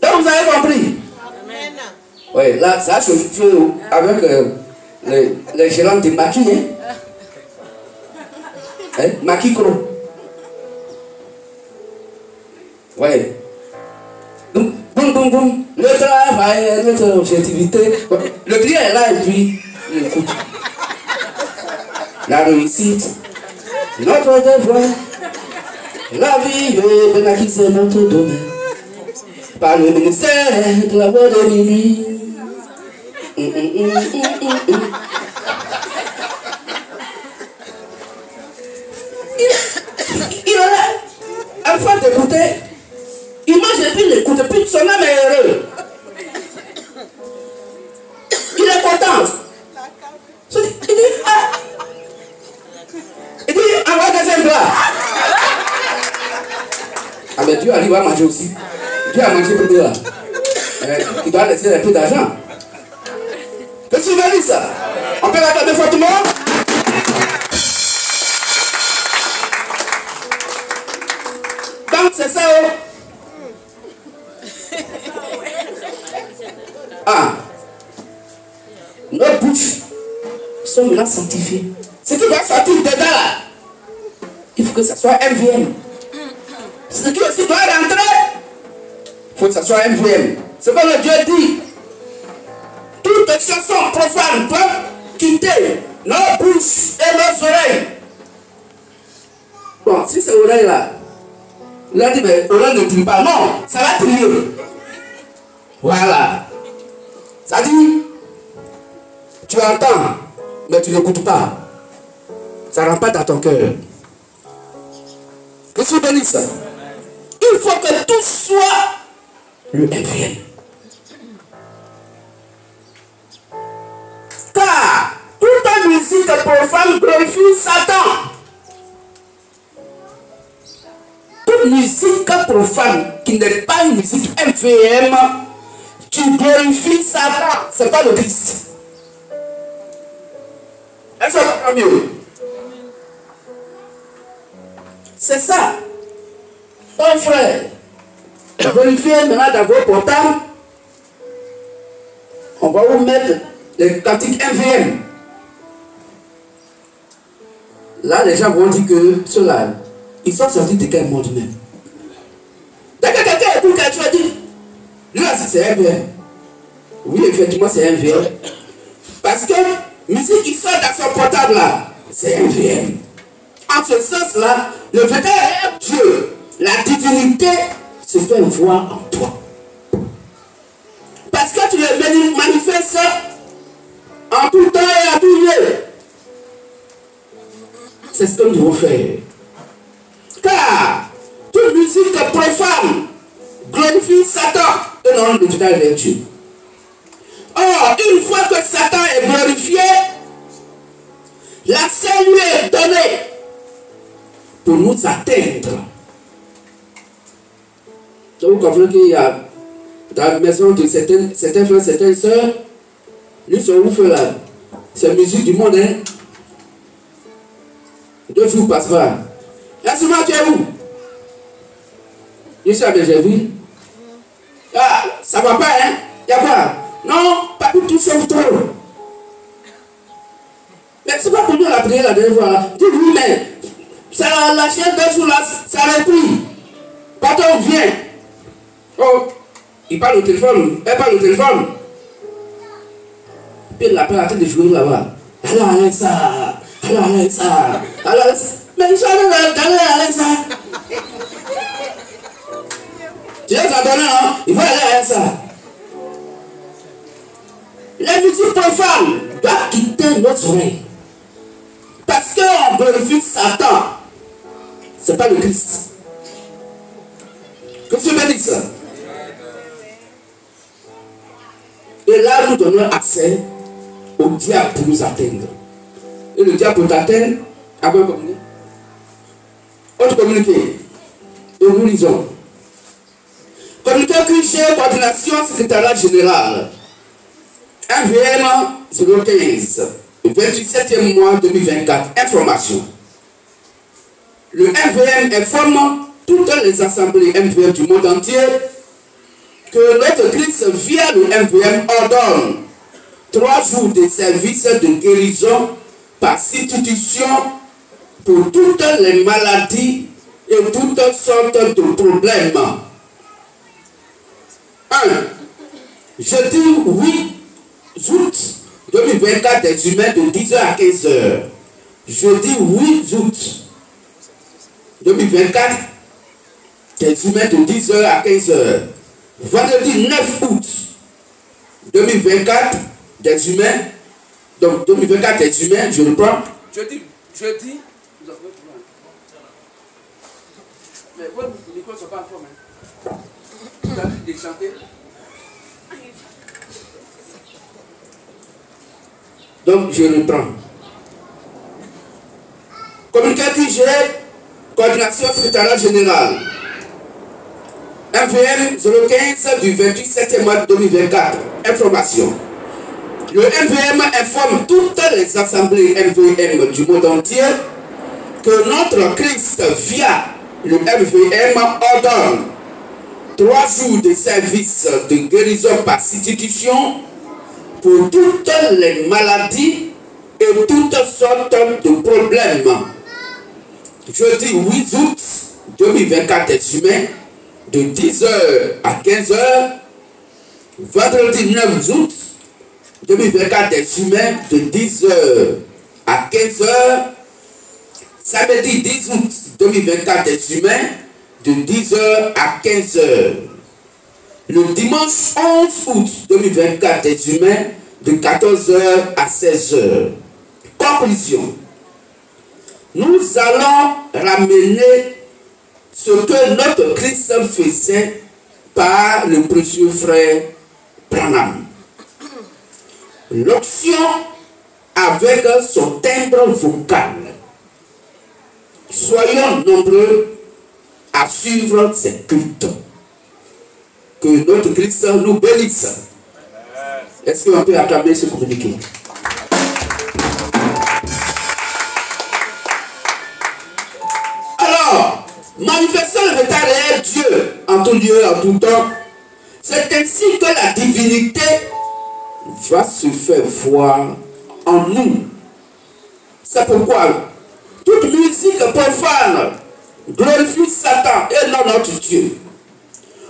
Donc vous avez compris. Amen. Oui, là, ça se fait avec les gérants de Maki. Hein? Maki Kro. Oui. Donc, boum, boum, boum. Le travail, notre objectivité. Le client est là et puis il écoute. la réussite, notre devoir, la vie est bénéficier notre domaine. Par le ministère de la voix de minuit. Il est là, afin d'écouter. Il mange et puis il écoute, puis son âme est heureux. Il est content. Il dit, ah. Il dit, envoie deuxième plat. Ah mais Dieu arrive à manger aussi. Dieu a mangé pour Dieu là. Il doit laisser un peu d'argent. Qu'est-ce que tu veux dire ça? On peut l'acclamer fortement? Donc c'est ça. Ah. Nos bouches sont maintenant sanctifiées. Ce qui va sortir dedans là, il faut que ça soit MVM. Ce qui aussi doit rentrer, il faut que ça soit MVM. C'est comme le Dieu dit. Toutes les chansons profanes doivent quitter nos bouches et nos oreilles. Bon, si c'est l'oreille là, il a dit, mais l'oreille ne trime pas. Non, ça va trier. Voilà. Ça dit, tu entends, mais tu n'écoutes pas. Ça ne rentre pas dans ton cœur. Que tu bénisses. Il faut que tout soit le MVM. Car toute musique profane glorifie Satan. Toute musique profane qui n'est pas une musique MVM qui glorifie Satan, ce n'est pas le Christ. Est-ce que ça va mieux? C'est ça. Mon frère, vérifiez maintenant dans vos portables. On va vous mettre les cantiques MVM. Là, les gens vont dire que ceux-là, ils sont sortis de quel monde même? Dès que quelqu'un écoute quelque chose, dit, là, c'est MVM. Oui, effectivement, c'est MVM. Parce que musique qui sort dans son portable là, c'est MVM. En ce sens-là, le véritable Dieu, la divinité, se fait voir en toi. Parce que tu le manifestes en tout temps et en tout lieu. C'est ce que nous devons faire. Car toute musique profane glorifie Satan et non le véritable Dieu. Or, une fois que Satan est glorifié, l'accès lui est donné pour nous atteindre. Donc vous comprenez qu'il y a dans la maison de certains frères, certaines sœurs, nous sommes où là. C'est musique du monde, hein. 2 jours passent pas. Là, souvent tu es où? Je suis à Bergerville. Ah, ça va pas, hein? Il y a quoi? Non, pas du tout, sauf trop. Mais c'est pas pour nous la prière la dernière fois. Dis oui, mais ça la chienne 2 jours là, ça a repris. Pardon, viens. Oh, il parle au téléphone, elle parle au téléphone. Puis il l'appelle à tête de jouer là-bas. Alors Alexa, alors Alexa, alors Alexa. Mais ils sont allés dans Alexa. Tu les as donnés, hein? Il faut aller à Alexa. La musique profane doit quitter notre oreille. Parce qu'on glorifie Satan. Ce n'est pas le Christ. Que tu bénisses ça. Et là, nous donnons accès au diable pour nous atteindre. Et le diable pour t'atteindre, à quoi communiquer? On te communique. Et nous lisons. Communiqué QG, coordination, secrétariat général. MVM 015, 27e mois 2024. Information. Le MVM informe toutes les assemblées MVM du monde entier que notre Christ via le MVM ordonne 3 jours de service de guérison par substitution pour toutes les maladies et toutes sortes de problèmes. 1. Jeudi 8 août 2024 des humains de 10h à 15h. Jeudi 8 août 2024, des humains de 10h à 15h. Vendredi 9 août 2024, des humains, donc 2024 des humains, je reprends. Jeudi, mais vos micros ne sont pas en forme. Vous avez déchanté. Donc, je reprends. Communiqué QG, coordination secrétariat générale. MVM 015 du 28 septembre 2024. Information. Le MVM informe toutes les assemblées MVM du monde entier que notre Christ, via le MVM, ordonne 3 jours de service de guérison par substitution pour toutes les maladies et toutes sortes de problèmes. Jeudi 8 août 2024 des humains, de 10h à 15h. Vendredi 9 août 2024 des humains, de 10h à 15h. Samedi 10 août 2024 des humains, de 10h à 15h. Le dimanche 11 août 2024 des humains, de 14h à 16h. Conclusion. Nous allons ramener ce que notre Christ faisait par le précieux frère Branham. L'option avec son timbre vocal. Soyons nombreux à suivre ces cultes. Que notre Christ nous bénisse. Est-ce qu'on peut acclamer ce communiqué? Alors, manifestant le véritable Dieu en tout lieu, en tout temps, c'est ainsi que la divinité va se faire voir en nous. C'est pourquoi toute musique profane glorifie Satan et non notre Dieu.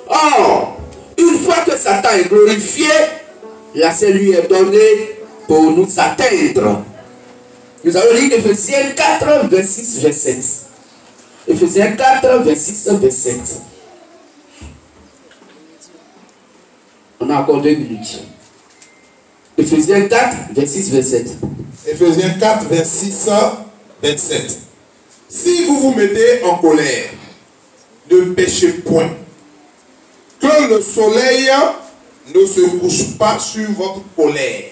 Or, une fois que Satan est glorifié, la seule lui est donnée pour nous atteindre. Nous allons lire Ephésiens 4, 26, 27. Ephésiens 4, 26, 27. On a encore 2 minutes. Ephésiens 4, 26, 27. Ephésiens 4, 26, 27. Si vous vous mettez en colère, ne péchez point. Que le soleil ne se couche pas sur votre colère.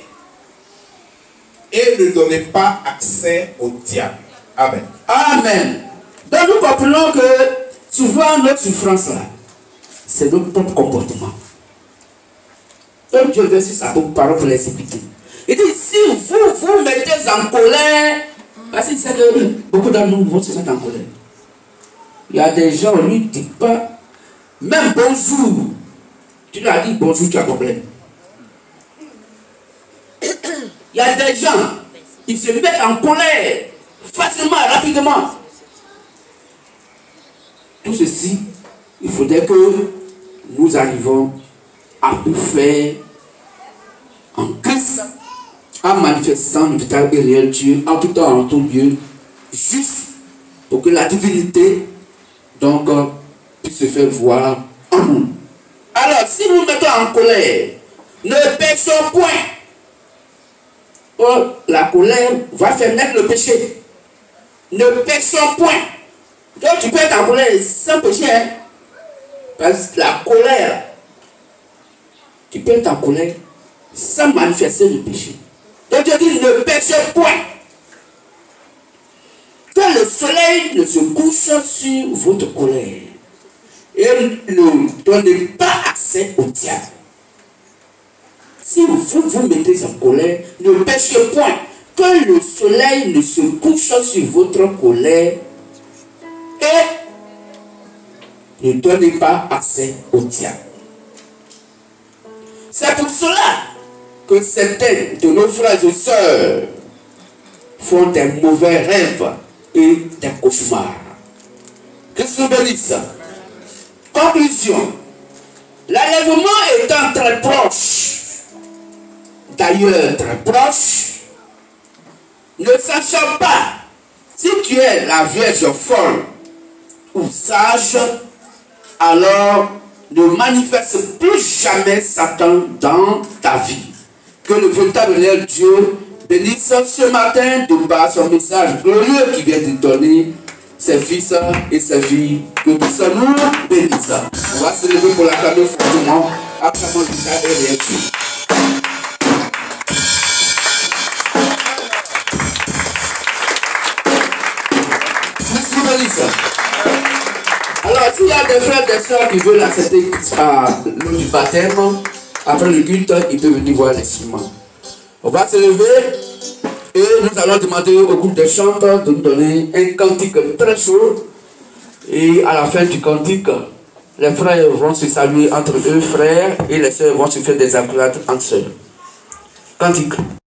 Et ne donnez pas accès au diable. Amen. Amen. Donc nous comprenons que souvent notre souffrance là, c'est notre propre comportement. Donc Dieu veut sur sa parole pour l'expliquer. Il dit, si vous vous mettez en colère, parce qu'il sait que beaucoup d'entre nous vont se mettre en colère. Il y a des gens, on ne lui dit pas, même bonjour. Tu lui as dit bonjour, tu as problème. Il y a des gens, ils se mettent en colère, facilement, rapidement. Tout ceci, il faudrait que nous arrivions à tout faire en Christ, en manifestant le véritable et réel Dieu, en tout temps, en tout lieu, juste pour que la divinité donc puisse se faire voir en nous. Alors, si nous mettons en colère, ne péchons point. Oh, la colère va faire naître le péché. Ne péchons point. Donc tu peux être en colère sans péché. Hein? Parce que la colère, tu peux être en colère sans manifester le péché. Donc Dieu dit, ne péchez point. Que le soleil ne se couche sur votre colère. Et ne donnez pas accès au diable. Si vous vous mettez en colère, ne péchez point. Que le soleil ne se couche sur votre colère et ne donnez pas accès au diable. C'est pour cela que certains de nos frères et sœurs font des mauvais rêves et des cauchemars. Que Dieu nous bénisse. Conclusion. L'enlèvement étant très proche, d'ailleurs très proche, ne sachant pas Si tu es la vierge folle ou sage, alors ne manifeste plus jamais Satan dans ta vie. Que le véritable Dieu bénisse ce matin de par son message glorieux qui vient de donner ses fils et ses filles. Que tout ça nous bénisse. On va se lever pour l'acclamer fortement. Acclamons l'État et les Dieu. Alors, s'il y a des frères et des soeurs qui veulent accepter l'eau du baptême, après le culte, ils peuvent venir voir l'instrument. On va se lever et nous allons demander au groupe des chanteurs de nous donner un cantique très chaud. Et à la fin du cantique, les frères vont se saluer entre eux, frères, et les soeurs vont se faire des accolades entre eux. Cantique.